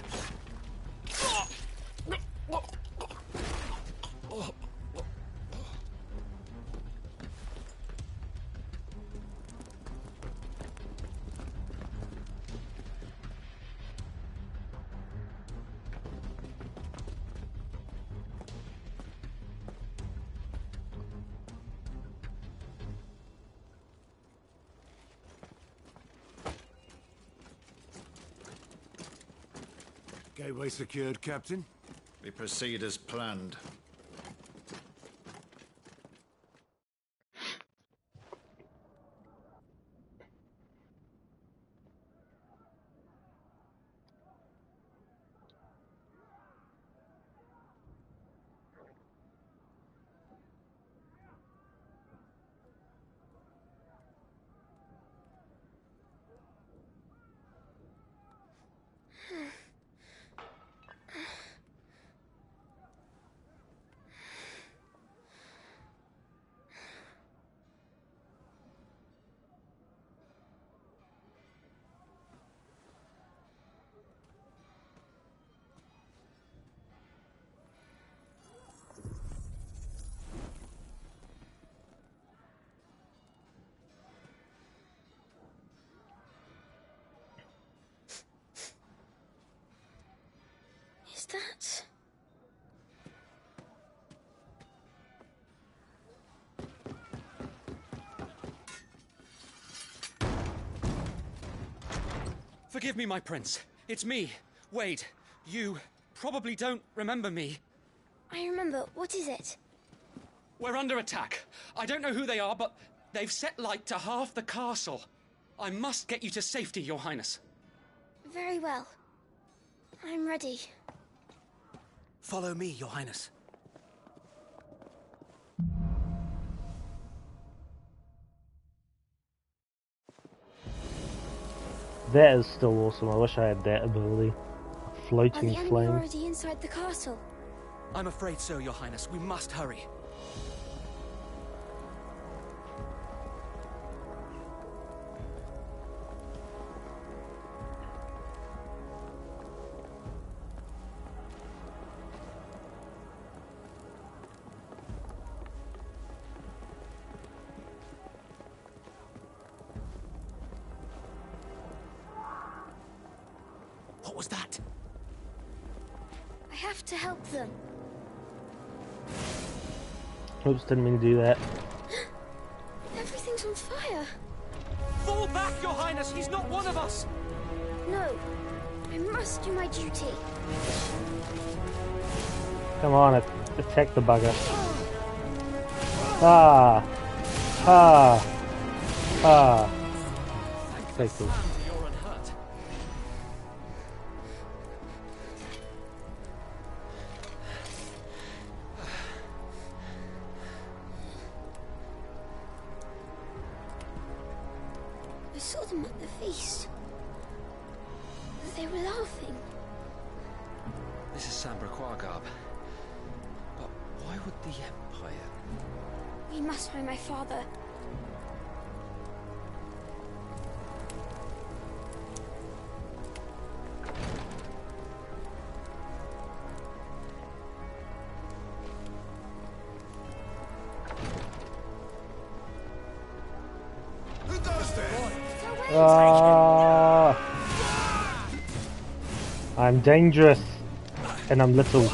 Gateway secured, Captain. We proceed as planned. Is that... Forgive me, my prince. It's me, Wade. You probably don't remember me. I remember. What is it? We're under attack. I don't know who they are, but they've set light to half the castle. I must get you to safety, Your Highness. Very well. I'm ready. Follow me, Your Highness. That is still awesome. I wish I had that ability. Are Floating the enemy flame. already inside the castle? I'm afraid so, Your Highness. We must hurry. What was that? I have to help them. Oops, didn't mean to do that. Everything's on fire. Fall back, Your Highness! He's not one of us! No. I must do my duty. Come on, attack the bugger. Ah! Ah! Ah! Thank you. You're unhurt. I saw them at the feast. They were laughing. This is Sambraquar, Garb. But why would the Empire... We must find my father. Who goes there? I'm dangerous, and I'm little.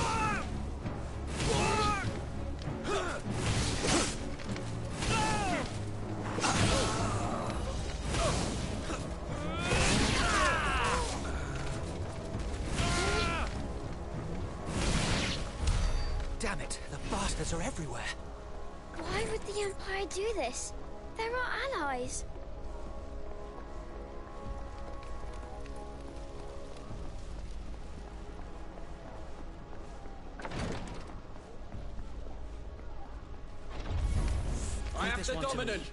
Damn it, the bastards are everywhere. Why would the Empire do this? They're our allies. I am the dominant.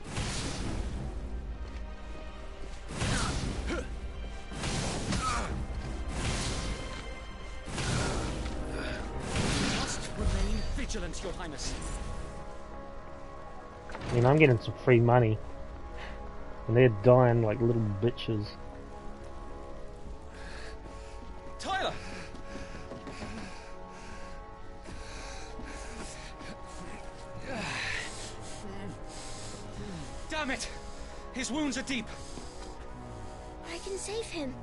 Must remain vigilant. servant, Your Highness. I mean, I'm getting some free money. And they're dying like little bitches. Tyler! Damn it! His wounds are deep. I can save him.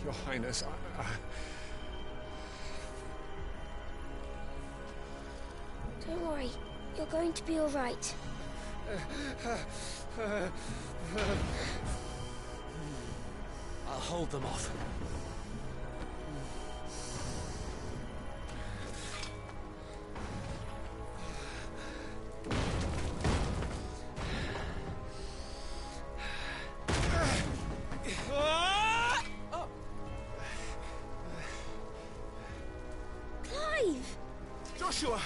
Your Highness, Don't worry. You're going to be all right. I'll hold them off. Clive! Joshua!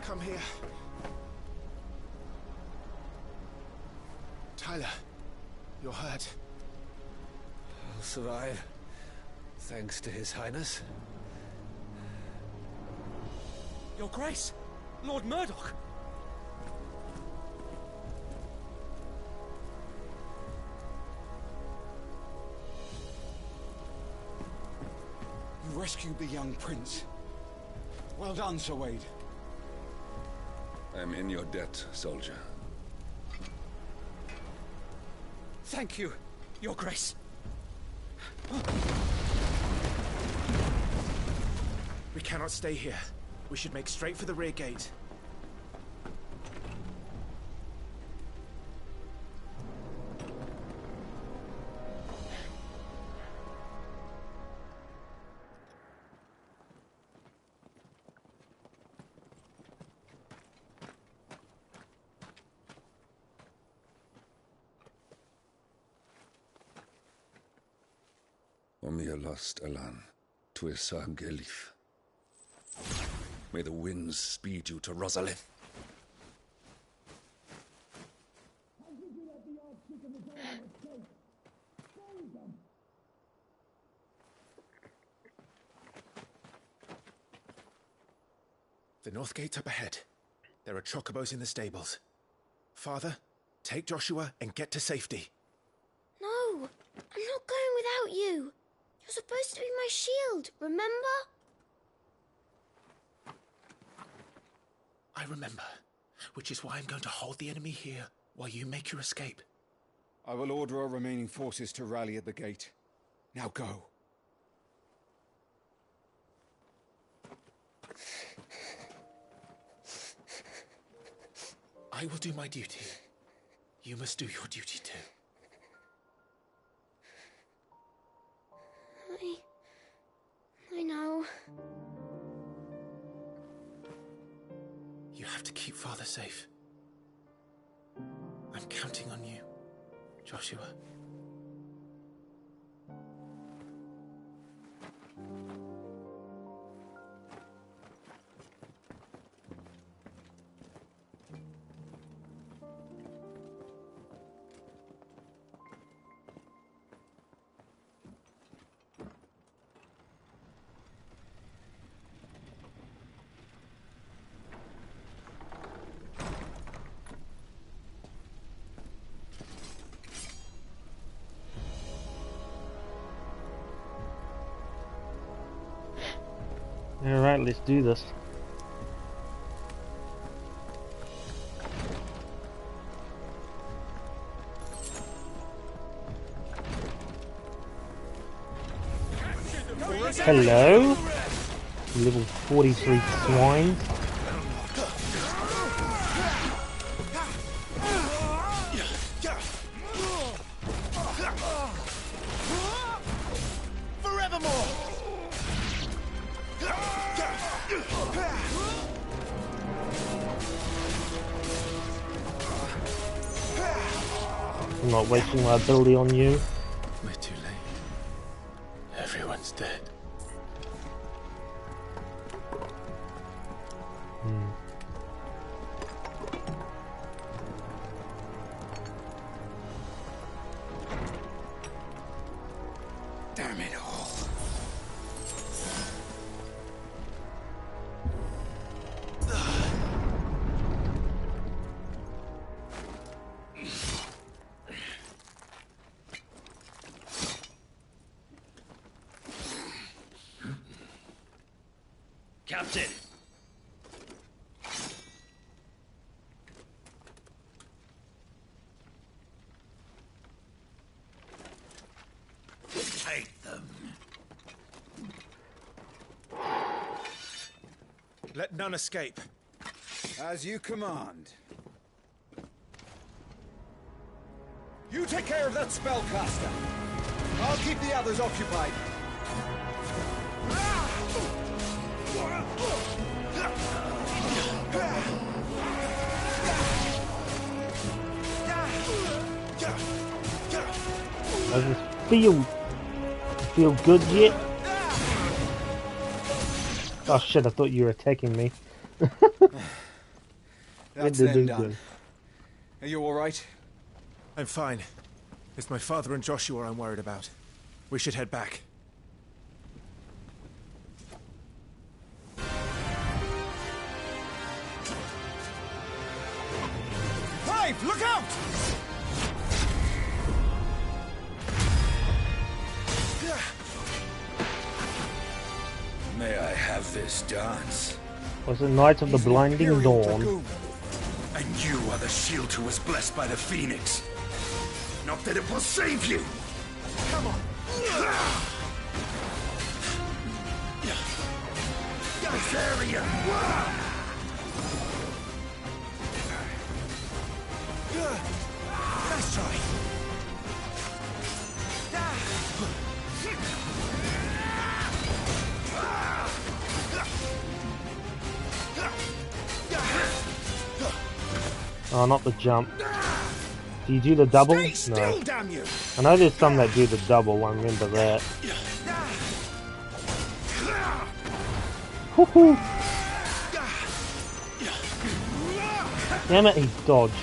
Come here. Tyler, you're hurt. I'll survive. Thanks to His Highness. Your Grace! Lord Murdoch! You rescued the young prince. Well done, Sir Wade. I'm in your debt, soldier. Thank you, Your Grace. We cannot stay here. We should make straight for the rear gate. Omnia lost Alan, Tuisa Gelif. May the winds speed you to Rosalind. The north gate's up ahead. There are chocobos in the stables. Father, take Joshua and get to safety. No, I'm not going without you. You're supposed to be my shield, remember? I remember, which is why I'm going to hold the enemy here while you make your escape. I will order our remaining forces to rally at the gate. Now go. I will do my duty. You must do your duty too. I know. You have to keep Father safe. I'm counting on you, Joshua. Alright, let's do this. Hello? Level 43 swine. I'm not wasting my ability on you. We're too late. Everyone's dead. Damn it all. Captain. Take them. Let none escape. As you command. You take care of that spellcaster. I'll keep the others occupied. Does this feel good yet? Oh shit, I thought you were attacking me. That's them done. Are you alright? I'm fine. It's my father and Joshua I'm worried about. We should head back. Clive, look out! May I have this dance? Was it Night of the Blinding Dawn? And you are the shield who was blessed by the Phoenix. Not that it will save you! Come on! This area! Nice try! Oh, not the jump. Do you do the double? No. I know there's some that do the double, I remember that. Woohoo! Damn it, he dodged.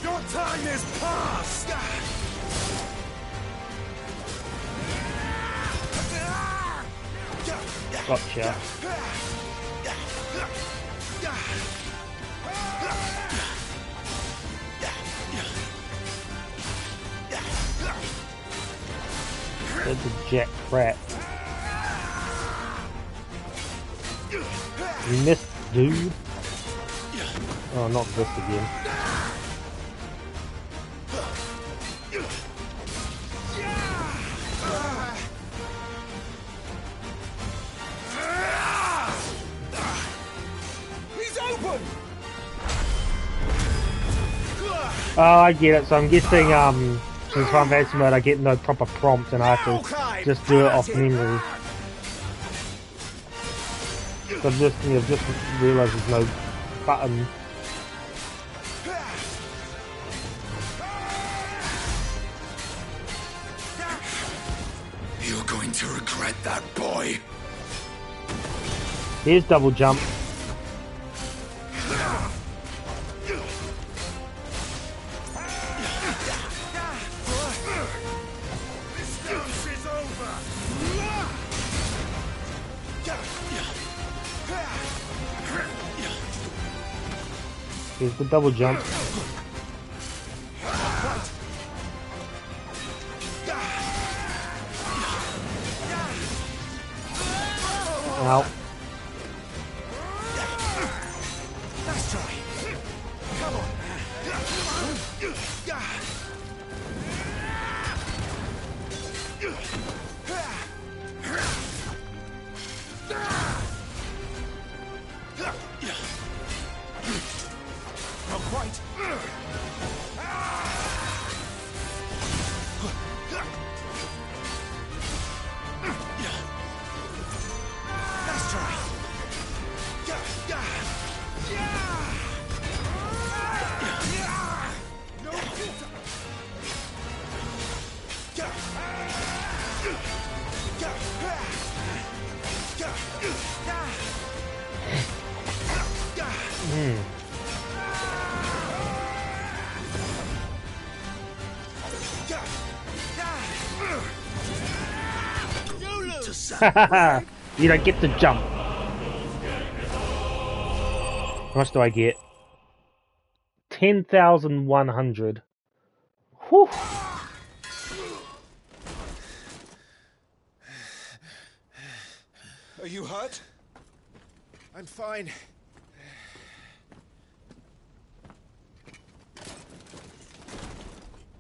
Your time is past! Gotcha. That's a jet crap. You missed, dude. Oh, not this again. He's open! Oh, I get it. So I'm guessing, since Final Fantasy mode, I get no proper prompt and I have to just do it off memory. So I've just realised there's no button. You're going to regret that, boy. Here's double jump. Here's the double jump. Ow. Nice try. Come on. Not quite. Nice try. Haha. You don't get to jump. How much do I get? 10,100. Whew. Are you hurt? I'm fine.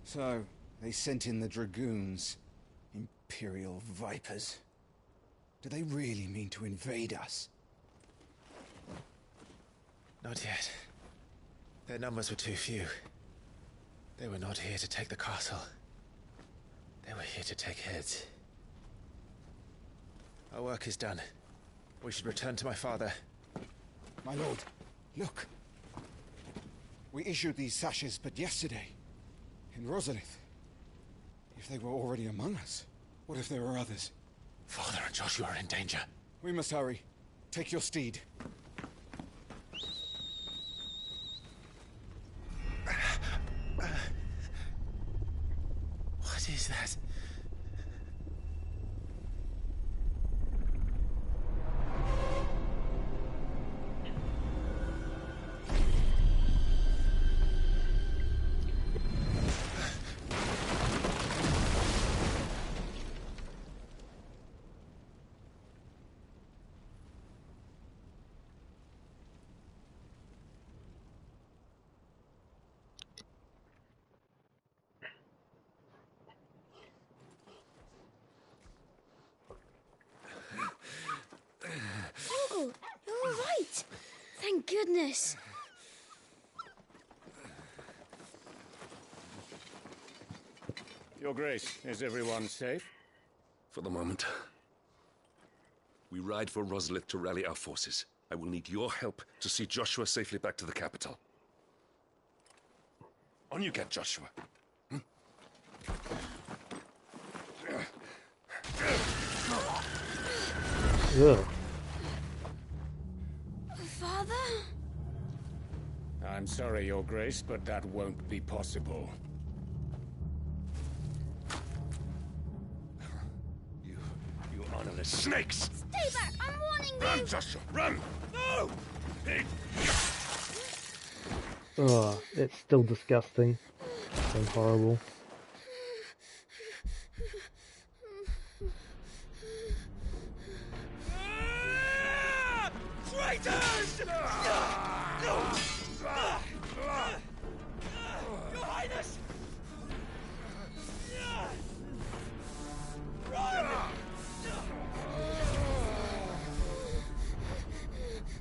So, they sent in the dragoons. Imperial vipers. Do they really mean to invade us? Not yet. Their numbers were too few. They were not here to take the castle. They were here to take heads. Our work is done. We should return to my father. My lord, look. We issued these sashes but yesterday. In Rosalith. If they were already among us, what if there were others? Father and Joshua are in danger. We must hurry. Take your steed. What is that? Uncle, you're all right. Thank goodness. Your Grace, is everyone safe? For the moment. We ride for Rosalith to rally our forces. I will need your help to see Joshua safely back to the capital. On you get, Joshua. Ugh. Father? I'm sorry, Your Grace, but that won't be possible. You honorless snakes! Stay back! I'm warning you! Run, Joshua, run! No! Ugh, it's still disgusting and horrible. Traitors! Your Highness! Run!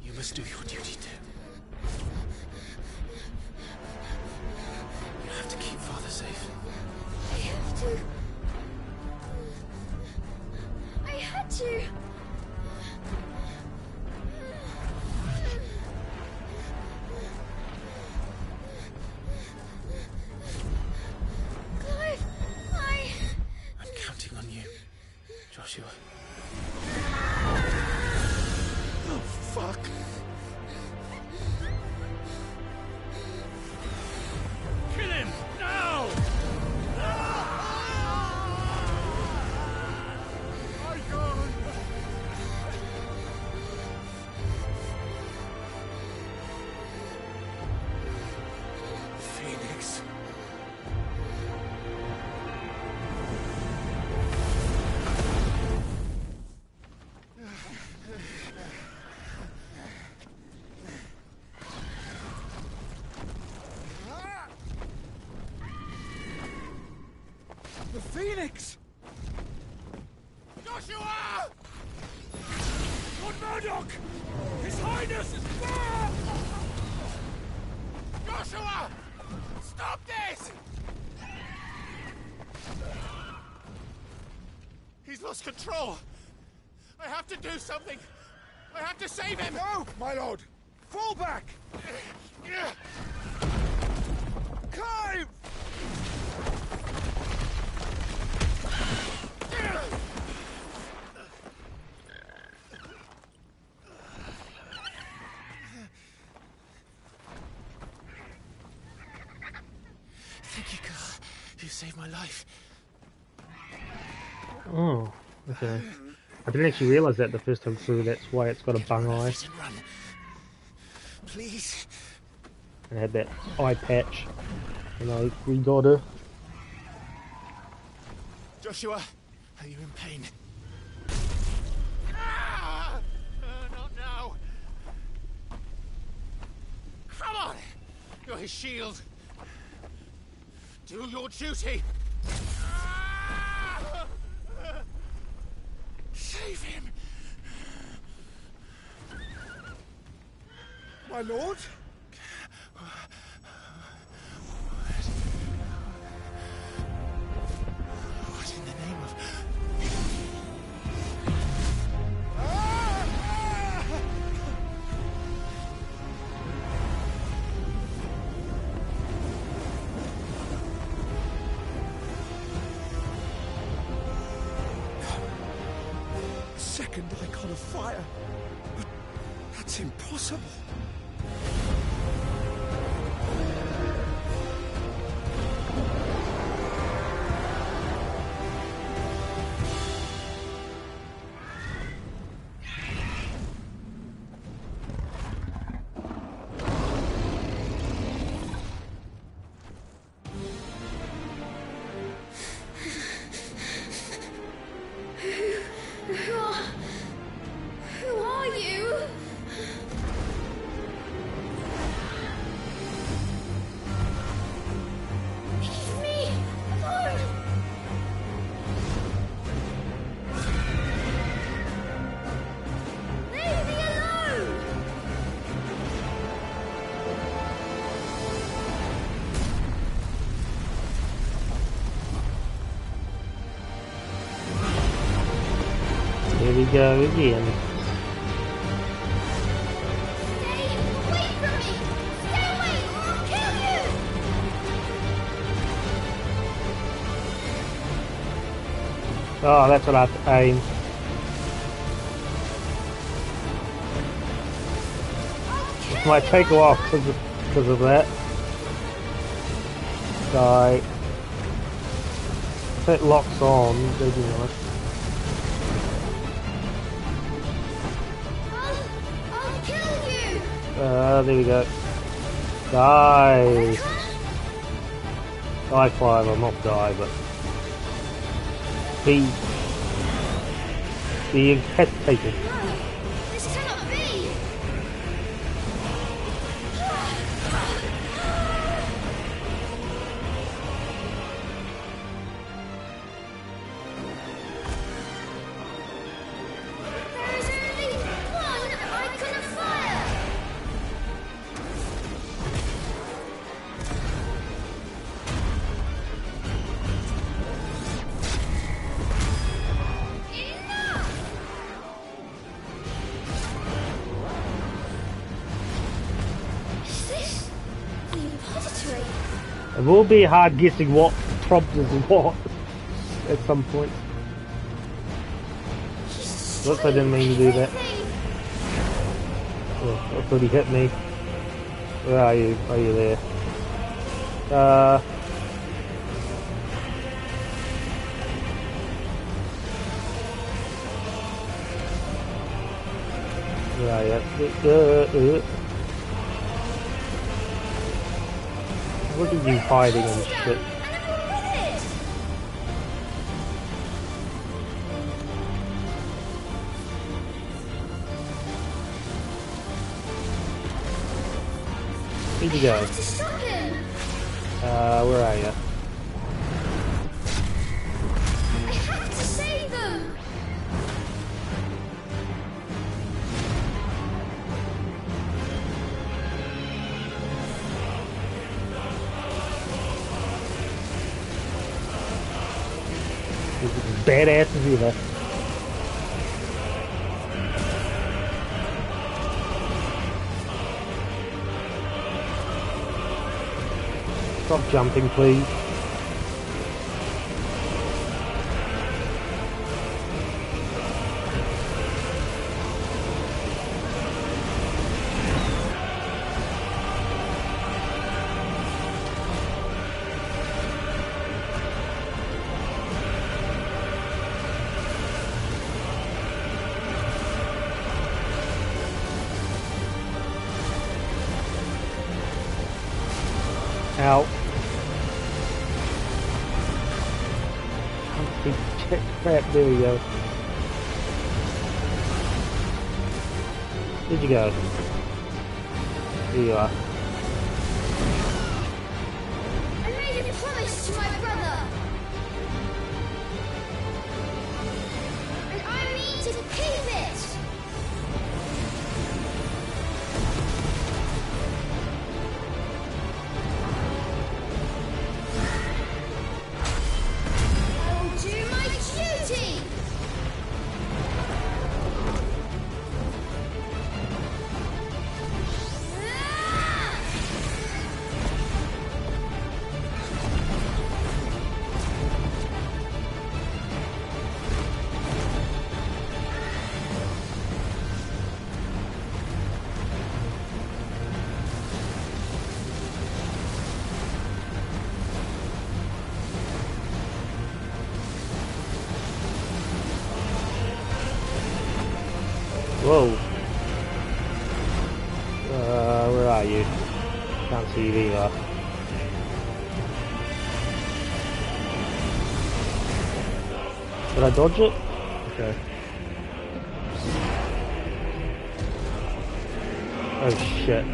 You must do your duty too. You have to keep Father safe. I have to. I had to. Clive, I'm counting on you, Joshua. Oh, fuck! Kill him! Now! My God! Phoenix. The Phoenix! Joshua! Lord Murdoch! His Highness is there! Joshua! Stop this! He's lost control. I have to do something. I have to save him. No, my lord! Fall back! Clive! Thank you, God. You saved my life. Oh, okay. I didn't actually realise that the first time through. That's why it's got a bung eye. Please. And had that eye patch. And I re-got her. Joshua, are you in pain? Not now. Come on! You're his shield. Do your duty. Save him. My lord? What in the name of... Second icon of fire. But that's impossible. Who are you? Leave me alone! Leave me alone! Here we go again. Stay away from me! Stay away or I'll kill you! Oh, that's what I have to aim. Might take her off because of that. Die. If it locks on, that'd be nice. I'll kill you! There we go. Die! Die 5, I'll not die, but... Be incapacitated. This cannot be! There is only one icon of fire! Is this the repository? It will be hard guessing what prompted what at some point. Oops, I didn't mean to do that. Oh, I thought he hit me. Where are you? Are you there? Where are you? Look at you hiding and shit. Where'd you go? To stop him! Where are you? I have to save them! Badass as ever. Stop jumping, please. Ow. Crap, there we go. Where'd you go? Here you are. I made a promise to my brother. And I mean to keep it. I will do my duty. Whoa. Where are you? Can't see you either. Did I dodge it? Okay. Oh shit.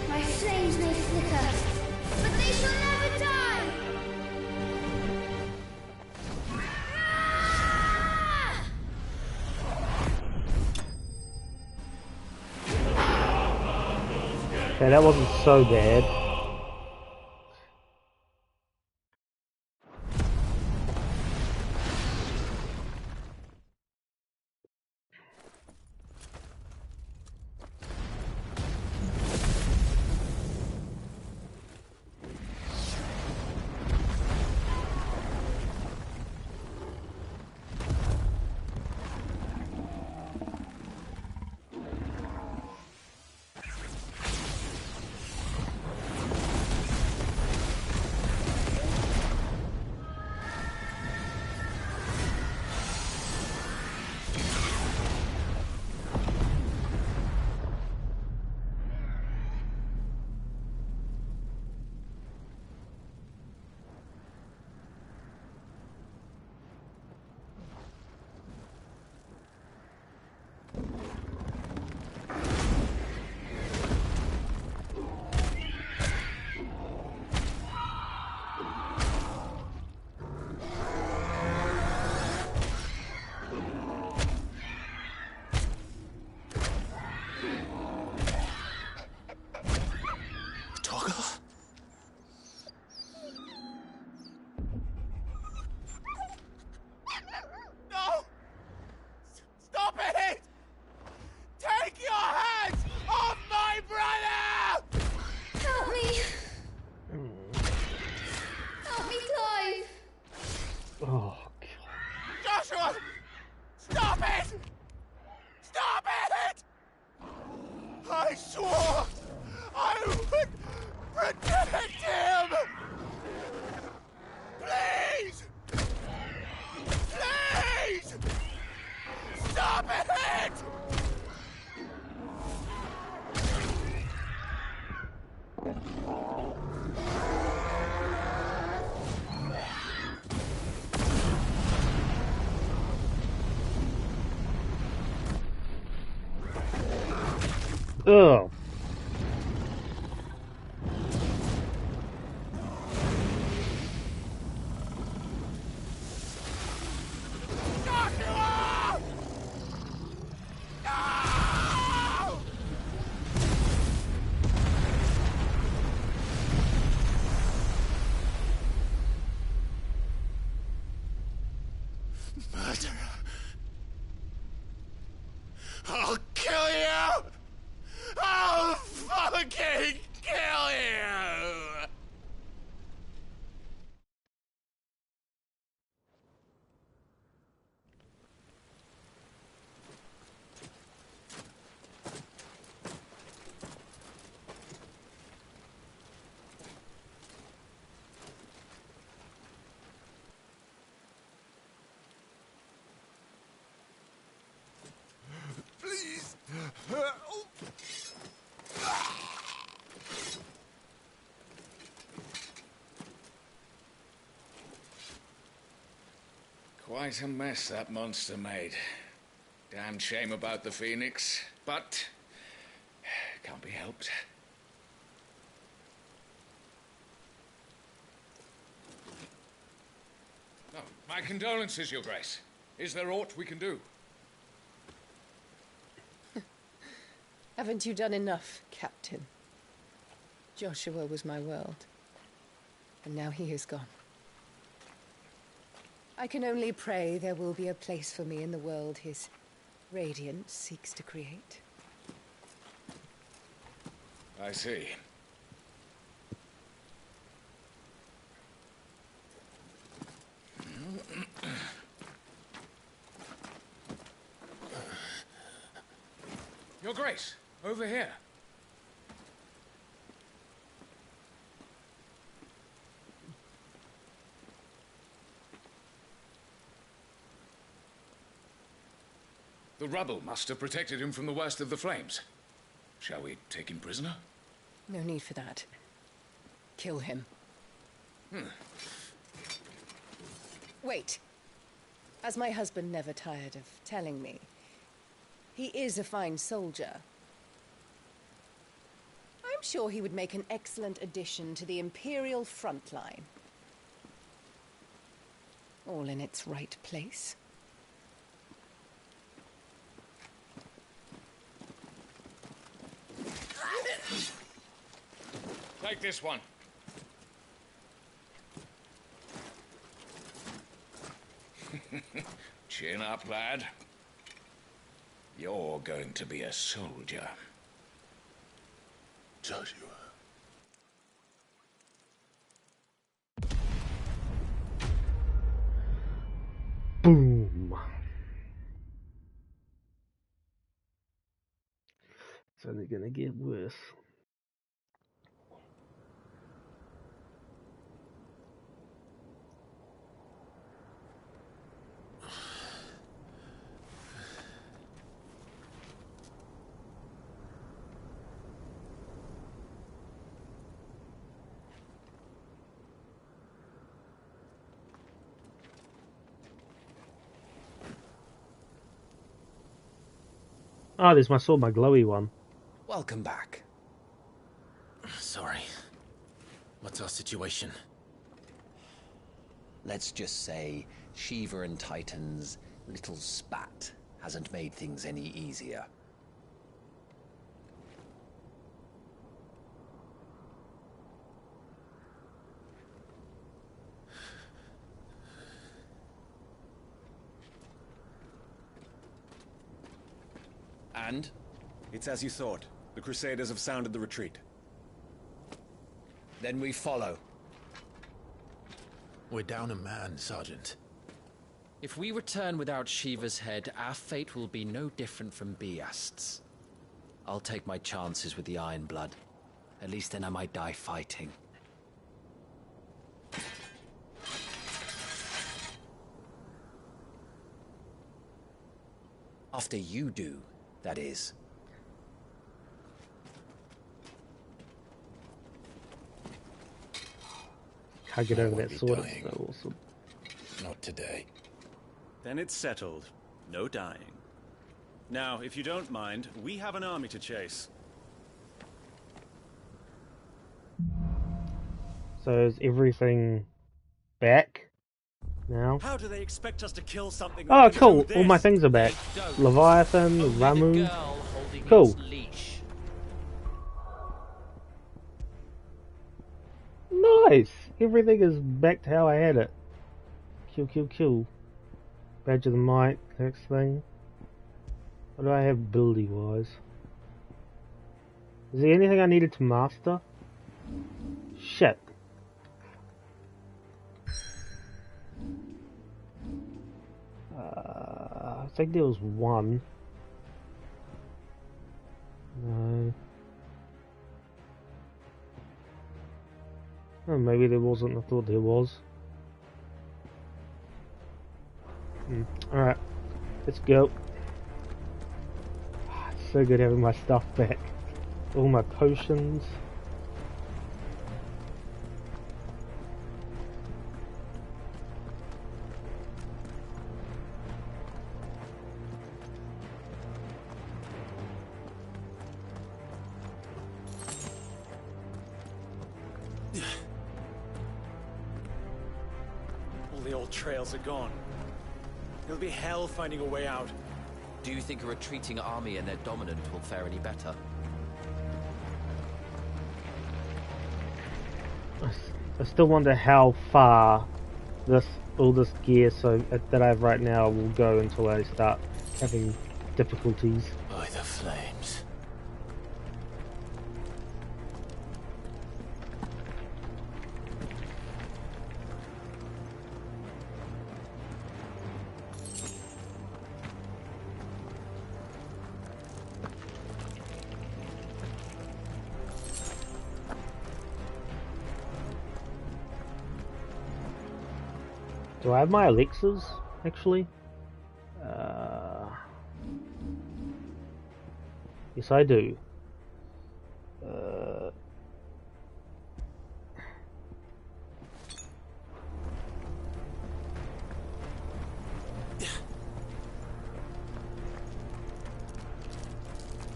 My flames may flicker, but they shall never die! Okay, that wasn't so bad. No! Stop it! Take your hands off my brother! Help me! Help me, Clive! Oh, Joshua! Stop it! Stop it! I swore I would protect him! Please! Please! Stop it! ugh. Murderer. I'll kill you! I'll fucking kill you! Please. Quite a mess that monster made. Damn shame about the Phoenix, but can't be helped. Oh, my condolences, Your Grace. Is there aught we can do? Haven't you done enough, Captain? Joshua was my world, and now he is gone. I can only pray there will be a place for me in the world his radiance seeks to create. I see. Your Grace, over here. The rubble must have protected him from the worst of the flames. Shall we take him prisoner? No need for that. Kill him. Wait. As my husband never tired of telling me, he is a fine soldier. I'm sure he would make an excellent addition to the Imperial front line. All in its right place. Take this one. Chin up, lad. You're going to be a soldier. Joshua. Boom. It's only gonna get worse. Oh, there's my sword, my glowy one. Welcome back. Sorry. What's our situation? Let's just say Shiva and Titan's little spat hasn't made things any easier. And? It's as you thought. The Crusaders have sounded the retreat. Then we follow. We're down a man, Sergeant. If we return without Shiva's head, our fate will be no different from Biast's. I'll take my chances with the Iron Blood. At least then I might die fighting. After you do, that is. Can't get over that sword. It's so awesome. Not today. Then it's settled. No dying. Now, if you don't mind, we have an army to chase. So is everything back now? How do they expect us to kill something? Oh, cool. All my things are back. Leviathan, Ramu. Cool. Nice. Everything is back to how I had it. Kill, kill, kill. Badge of the Might, next thing. What do I have buildy wise? Is there anything I needed to master? Shit. I think there was one. No. Oh, maybe there wasn't. I thought there was. Alright. Let's go. It's so good having my stuff back. All my potions. All the old trails are gone. It'll be hell finding a way out. Do you think a retreating army and their dominant will fare any better? I still wonder how far all this gear that I have right now will go until I start having difficulties. By the flames. Do I have my elixirs, actually? Yes, I do.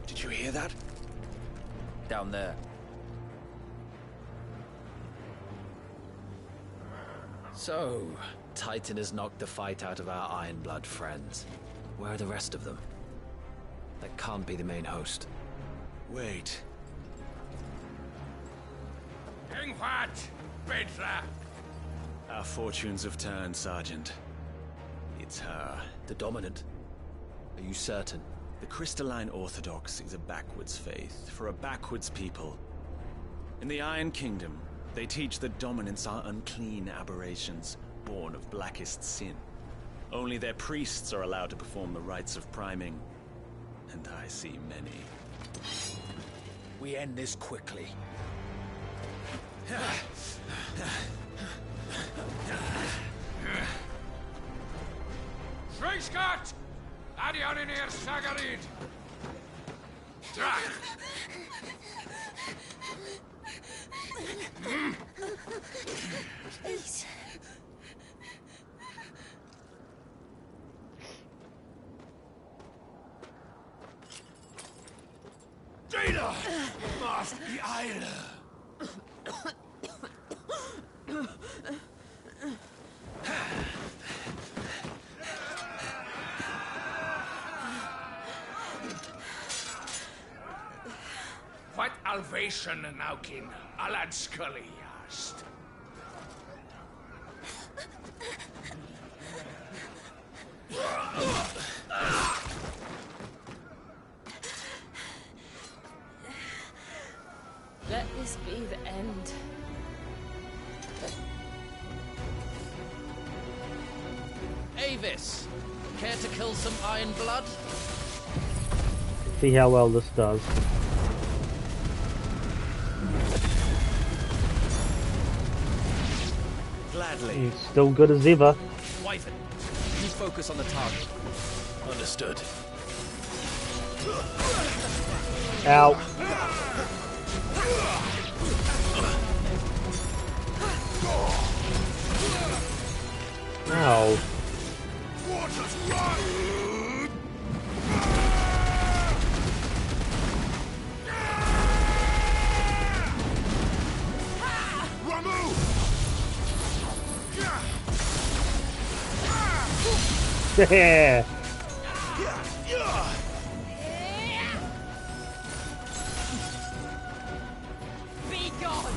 Did you hear that? Down there. So, Titan has knocked the fight out of our Ironblood friends. Where are the rest of them? That can't be the main host. Wait. Our fortunes have turned, Sergeant. It's her. The Dominant? Are you certain? The Crystalline Orthodox is a backwards faith for a backwards people. In the Iron Kingdom, they teach that Dominants are unclean aberrations, born of blackest sin. Only their priests are allowed to perform the rites of priming. And I see many. We end this quickly. Schweinskat! Adioninir Sagarid! Drach! Please. Jada! Must be Eile! What Alvation Naukin Alad Scully asked. Let this be the end. Avis! Care to kill some Ironblood? See how well this does. Gladly. It's still good as ever. Wyvern, you focus on the target. Understood. Ow. Ow. Yeah. Be gone.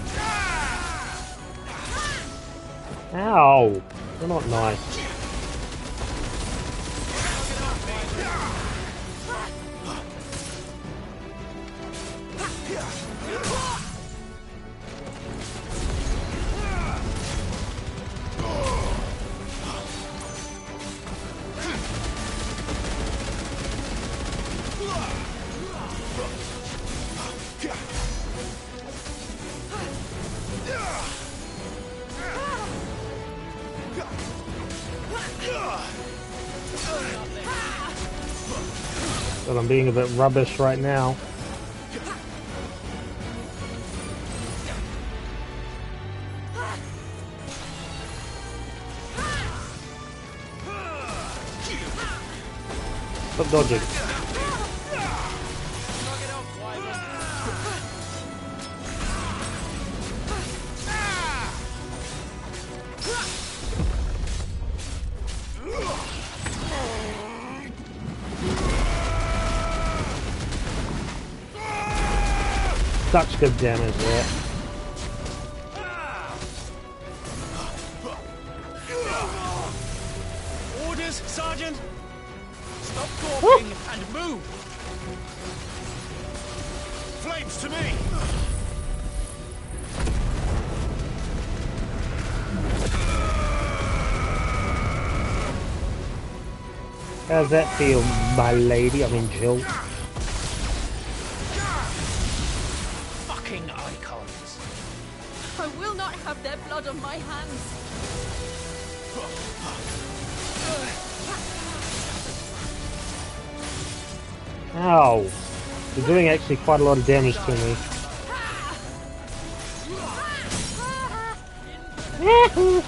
Ow. They're not nice. I'm being a bit rubbish right now. Stop dodging. Such good damage there. Orders, Sergeant! Stop talking and move! Flames to me! How's that feel, my lady? I mean, Jill. Fucking icons! I will not have their blood on my hands. Ow. You're doing actually quite a lot of damage to me. Yahoo!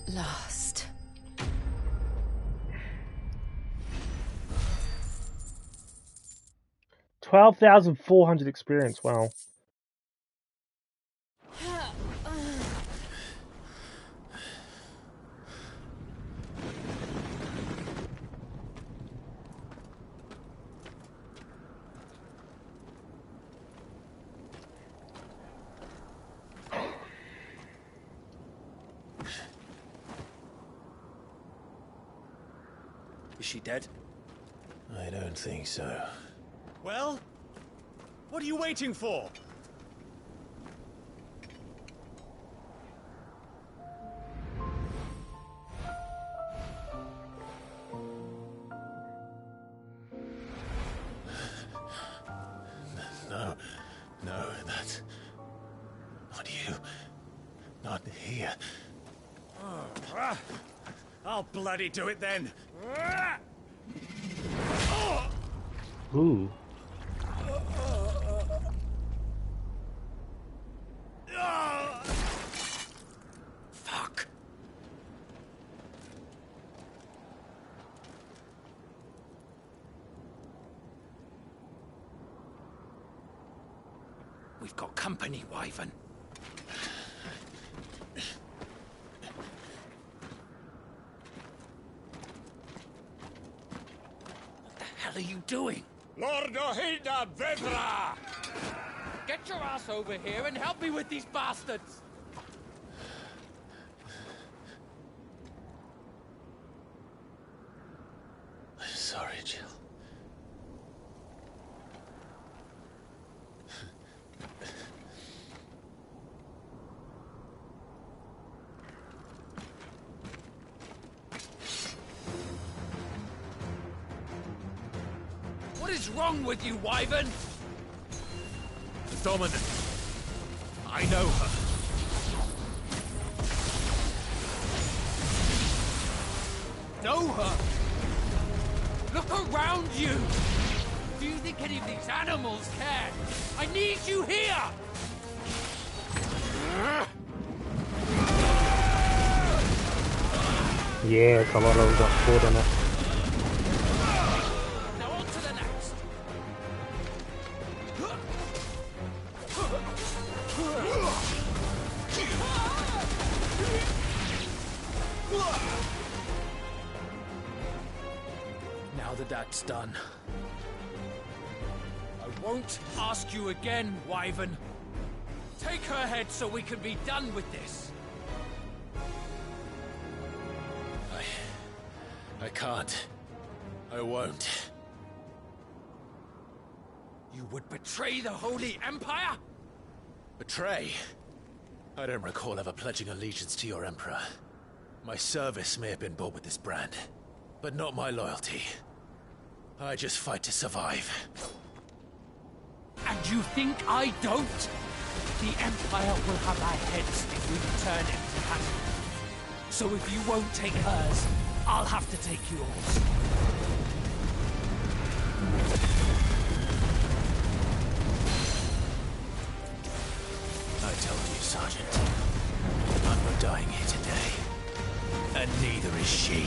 Last. 12,400 experience, wow. Is she dead? I don't think so. Well, what are you waiting for? No, that's not you. Not here. I'll bloody do it then. Ooh. Fuck. We've got company, Wyvern. What the hell are you doing? Lord Ohilda Vedra! Get your ass over here and help me with these bastards! I'm sorry, Jill. What is wrong with you, Wyvern? The Dominant. I know her. Know her? Look around you! Do you think any of these animals care? I need you here! Yeah, it's a lot of them got caught in it. Now on to the next. It's done. I won't ask you again, Wyvern. Take her head so we can be done with this. I can't. I won't. You would betray the Holy Empire? Betray? I don't recall ever pledging allegiance to your Emperor. My service may have been bought with this brand, but not my loyalty. I just fight to survive. And you think I don't? The Empire will have our heads if we return empty-handed. So if you won't take hers, I'll have to take yours. I told you, Sergeant. I'm not dying here today. And neither is she.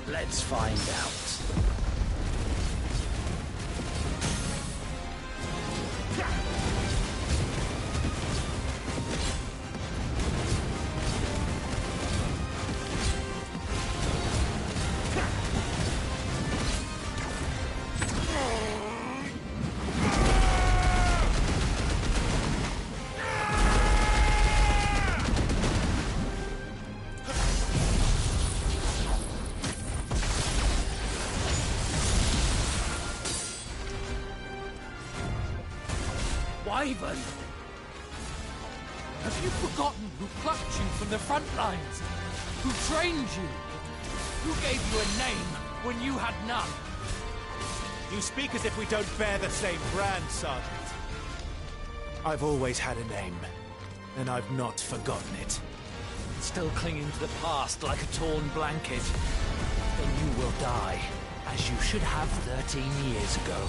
Let's find out. Wyvern! Have you forgotten who plucked you from the front lines? Who trained you? Who gave you a name when you had none? You speak as if we don't bear the same brand, Sergeant. I've always had a name, and I've not forgotten it. Still clinging to the past like a torn blanket. Then you will die, as you should have 13 years ago.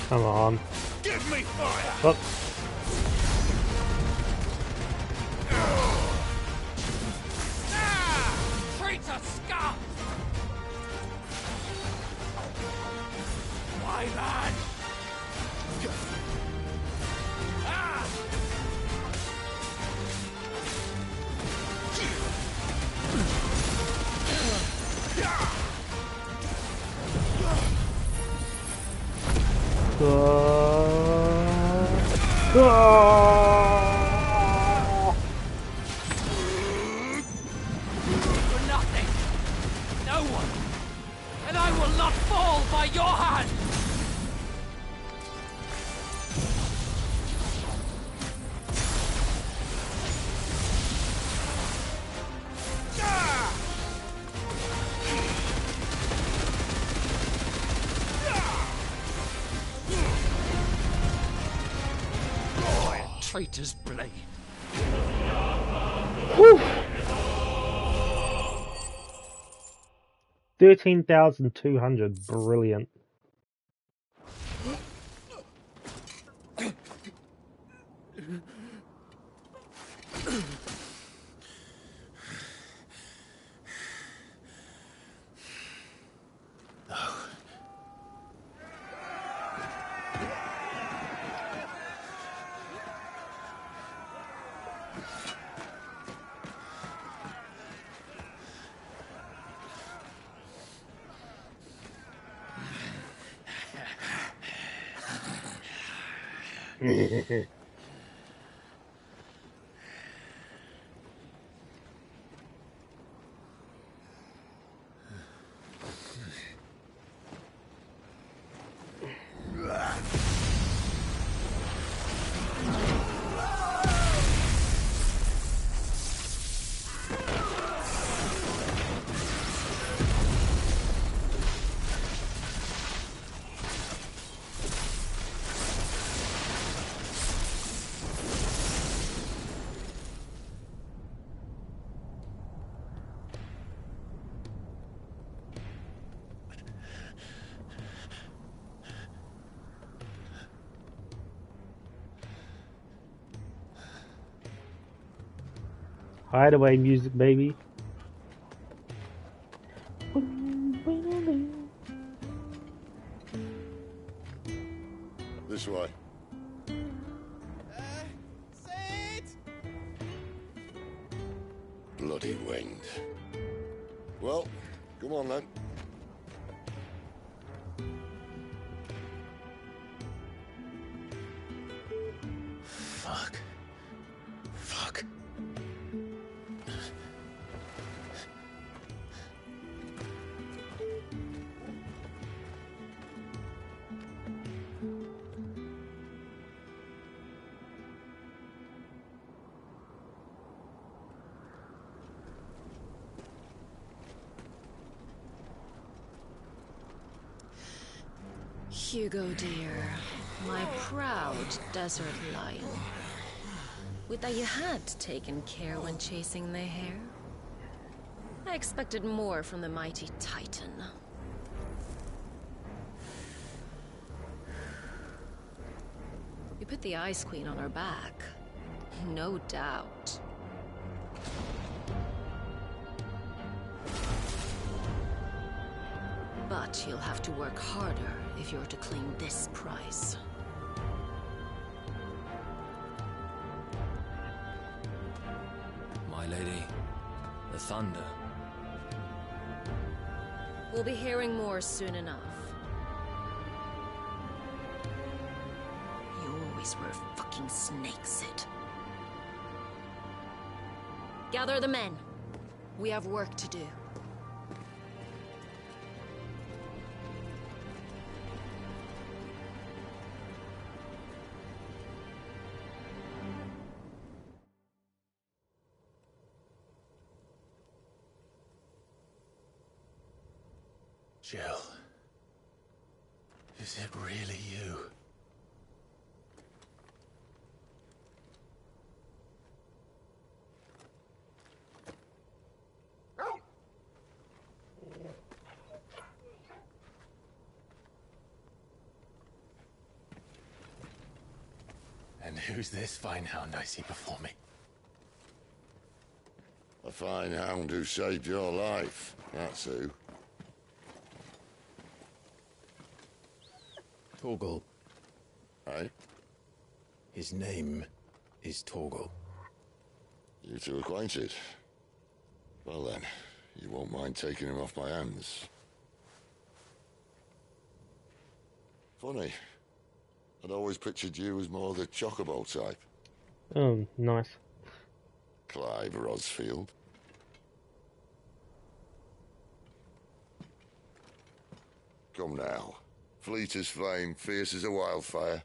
Come on. Give me fire! Look. Traitor scum! Wyvern! For nothing. No one. And I will not fall by your hand. Traitor's blade. Whew. 13,200. Brilliant. Hideaway music, baby. This way. Bloody wind. Well, come on then. Fuck. Fuck. Hugo, dear, my proud desert lion. Would that you had taken care when chasing the hare? I expected more from the mighty Titan. You put the Ice Queen on her back, no doubt. But you'll have to work harder if you're to claim this prize. My lady, the thunder. We'll be hearing more soon enough. You always were a fucking snake, Sid. Gather the men. We have work to do. Jill. Is it really you? And who's this fine hound I see before me? A fine hound who saved your life, that's who. Torgal. Aye? His name is Torgal. You two acquainted? Well then, you won't mind taking him off my hands. Funny. I'd always pictured you as more the chocobo type. Oh, nice. Clive Rosfield. Come now. Fleet as flame, fierce as a wildfire.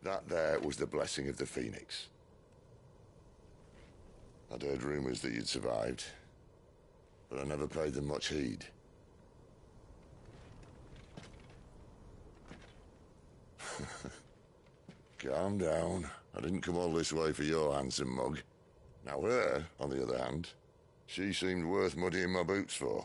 That there was the blessing of the Phoenix. I'd heard rumours that you'd survived, but I never paid them much heed. Calm down. I didn't come all this way for your handsome mug. Now her, on the other hand, she seemed worth muddying my boots for.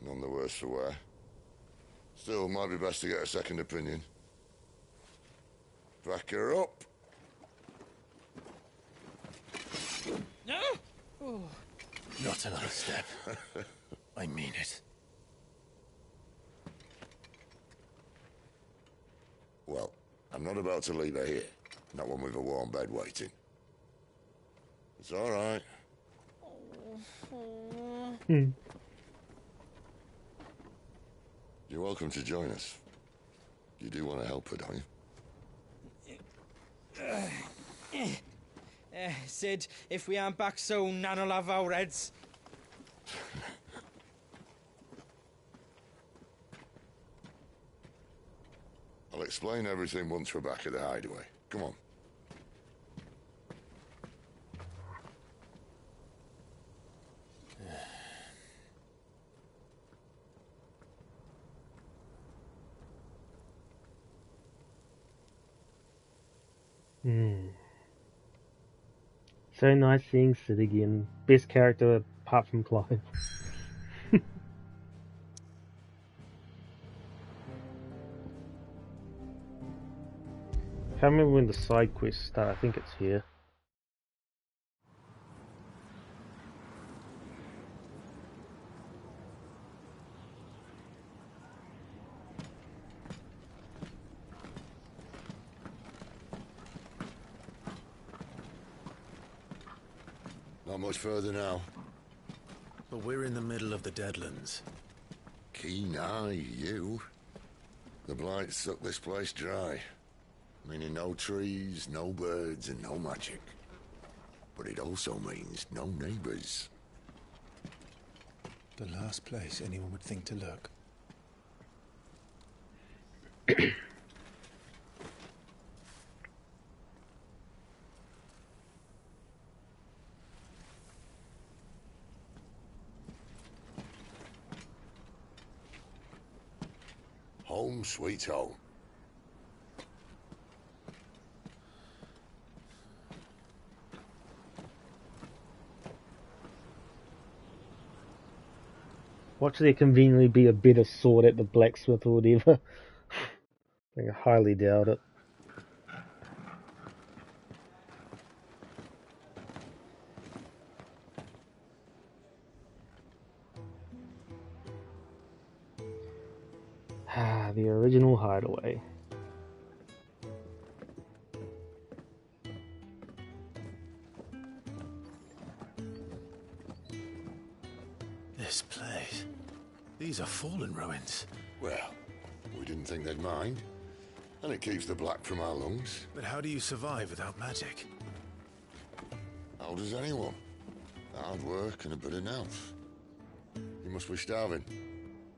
None the worse for wear. Still, might be best to get a second opinion. Back her up. No! Oh. Not another step. I mean it. Well, I'm not about to leave her here. Not one with a warm bed waiting. It's all right. You're welcome to join us. You do want to help her, don't you? Sid, if we aren't back soon, Nan will have our heads. I'll explain everything once we're back at the hideaway. Come on. So nice seeing Sid again. Best character apart from Clive. Can't remember when the side quests start. I think it's here. Not much further now. But we're in the middle of the Deadlands. Keen eye, you. The blight sucked this place dry. Meaning no trees, no birds, and no magic. But it also means no neighbors. The last place anyone would think to look. Home sweet home. Watch there conveniently be a better sword at the blacksmith or whatever. I highly doubt it. Ah, the original hideaway. This place. These are fallen ruins. Well, we didn't think they'd mind. And it keeps the black from our lungs. But how do you survive without magic? How does anyone? Hard work and a bit of nerve. You must be starving.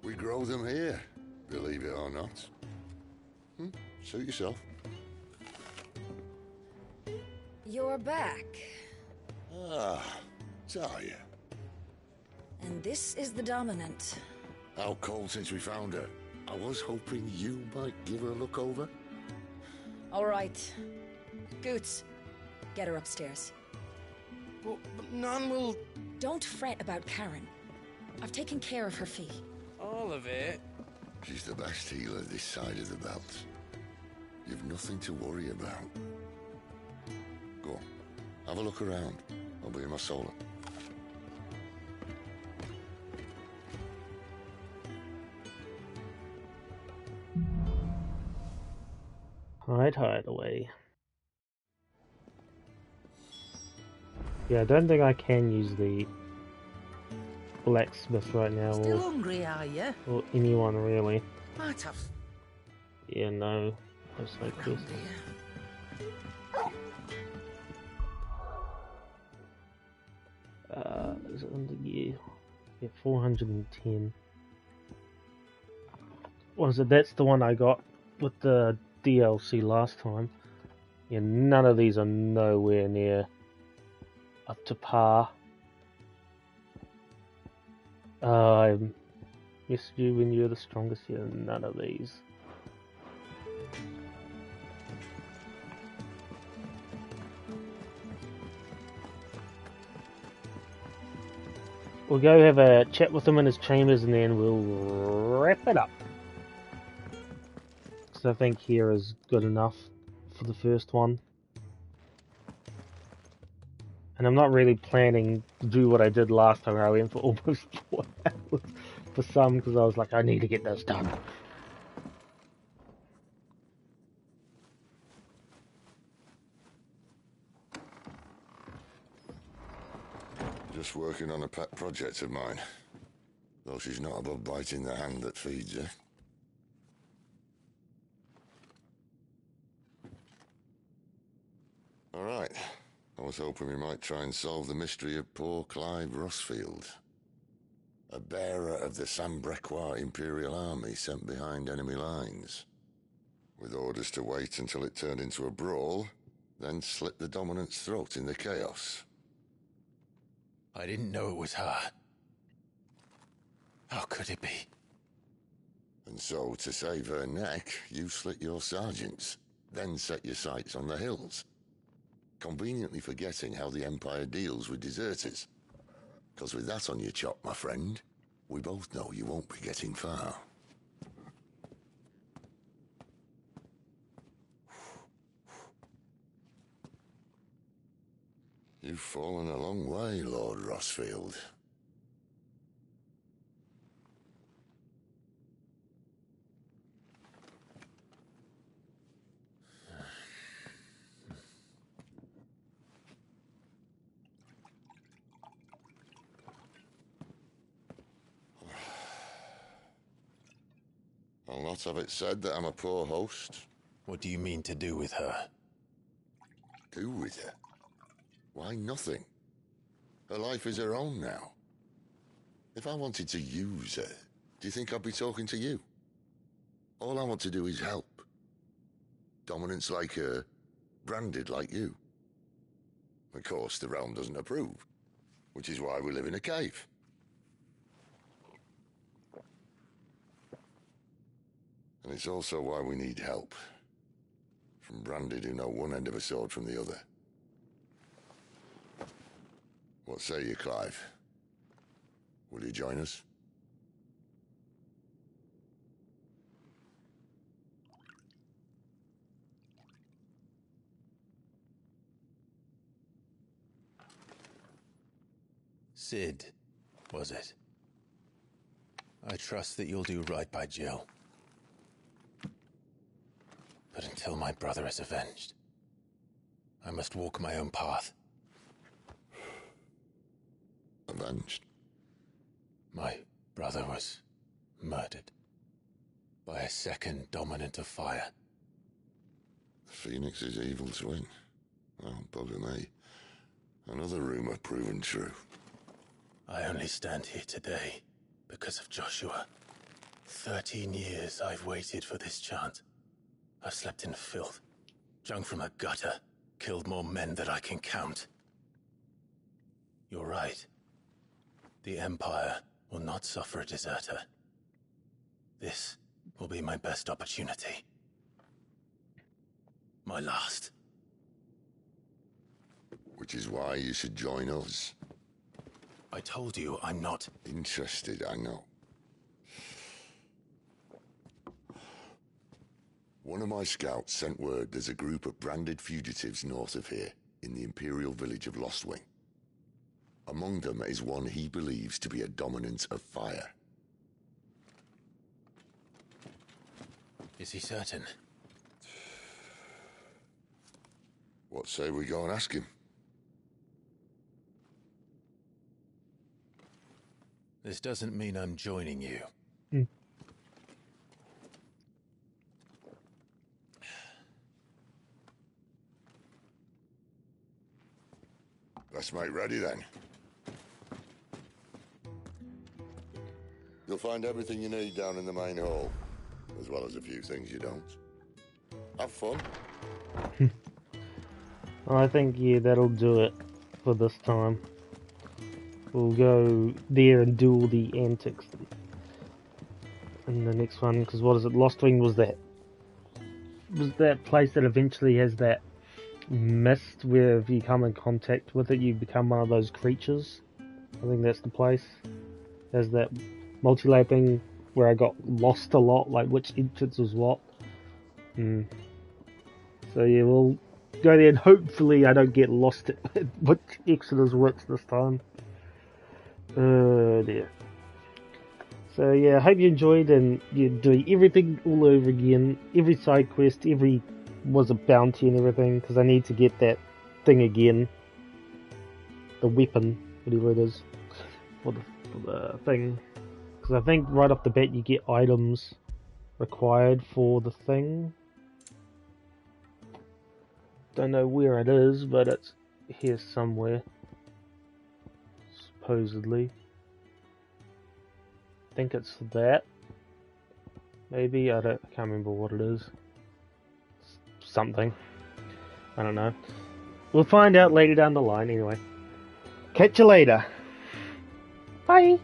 We grow them here, believe it or not. Suit yourself. You're back. Ah, Talia. And this is the Dominant. Out cold since we found her. I was hoping you might give her a look over. All right. Goots, get her upstairs. But Nan will... Don't fret about Karen. I've taken care of her fee. All of it? She's the best healer this side of the belt. You've nothing to worry about. Go on, have a look around. I'll be in my solar. Hide away. Yeah, I don't think I can use the blacksmith right now. Still hungry, are you? Or anyone really. Might have. Yeah, no. I'm so pissed. Is it under year? Yeah, 410. What is it? That's the one I got with the DLC last time. Yeah, none of these are nowhere near up to par. I missed you when you're the strongest. Yeah, none of these. We'll go have a chat with him in his chambers and then we'll wrap it up. So I think here is good enough for the first one. And I'm not really planning to do what I did last time where I went for almost 4 hours for some because I was like, I need to get this done. Just working on a pet project of mine. Though she's not above biting the hand that feeds her. Alright. I was hoping we might try and solve the mystery of poor Clive Rossfield. A bearer of the Sambrequois Imperial Army sent behind enemy lines. With orders to wait until it turned into a brawl, then slit the Dominant's throat in the chaos. I didn't know it was her. How could it be? And so, to save her neck, you slit your sergeants, then set your sights on the hills. Conveniently forgetting how the Empire deals with deserters. Because with that on your chop, my friend, we both know you won't be getting far. You've fallen a long way, Lord Rossfield. Lots of it said that I'm a poor host. What do you mean to do with her? Do with her? Why, nothing. Her life is her own now. If I wanted to use her, do you think I'd be talking to you? All I want to do is help. Dominants like her, branded like you. Of course, the realm doesn't approve, which is why we live in a cave. And it's also why we need help. From branded who know one end of a sword from the other. What say you, Clive? Will you join us? Sid, was it? I trust that you'll do right by Jill. But until my brother is avenged, I must walk my own path. Avenged? My brother was murdered by a second dominant of fire. Phoenix's evil twin. Oh, bugger me. Another rumor proven true. I only stand here today because of Joshua. 13 years I've waited for this chance. I've slept in filth, drunk from a gutter, killed more men than I can count. You're right. The Empire will not suffer a deserter. This will be my best opportunity. My last. Which is why you should join us. I told you I'm not interested, I know. One of my scouts sent word there's a group of branded fugitives north of here, in the Imperial village of Lostwing. Among them is one he believes to be a dominant of fire. Is he certain? What say we go and ask him? This doesn't mean I'm joining you. Let's make ready then. You'll find everything you need down in the main hall, as well as a few things you don't. Have fun. I think, yeah, that'll do it for this time. We'll go there and do all the antics in the next one, because what is it? Lostwing was that place that eventually has that mist where if you come in contact with it you become one of those creatures. I think that's the place. There's that multi-layer thing where I got lost a lot, like which entrance was what. So yeah, we'll go there and hopefully I don't get lost at which Exodus works this time. Dear. So yeah, I hope you enjoyed, and you're doing everything all over again. Every side quest, every was a bounty and everything, because I need to get that thing again. The weapon, whatever it is, for the thing. Because I think right off the bat you get items required for the thing. Don't know where it is, but it's here somewhere. Supposedly. I think it's that. Maybe, I can't remember what it is. Something. I don't know. We'll find out later down the line anyway. Catch you later. Bye.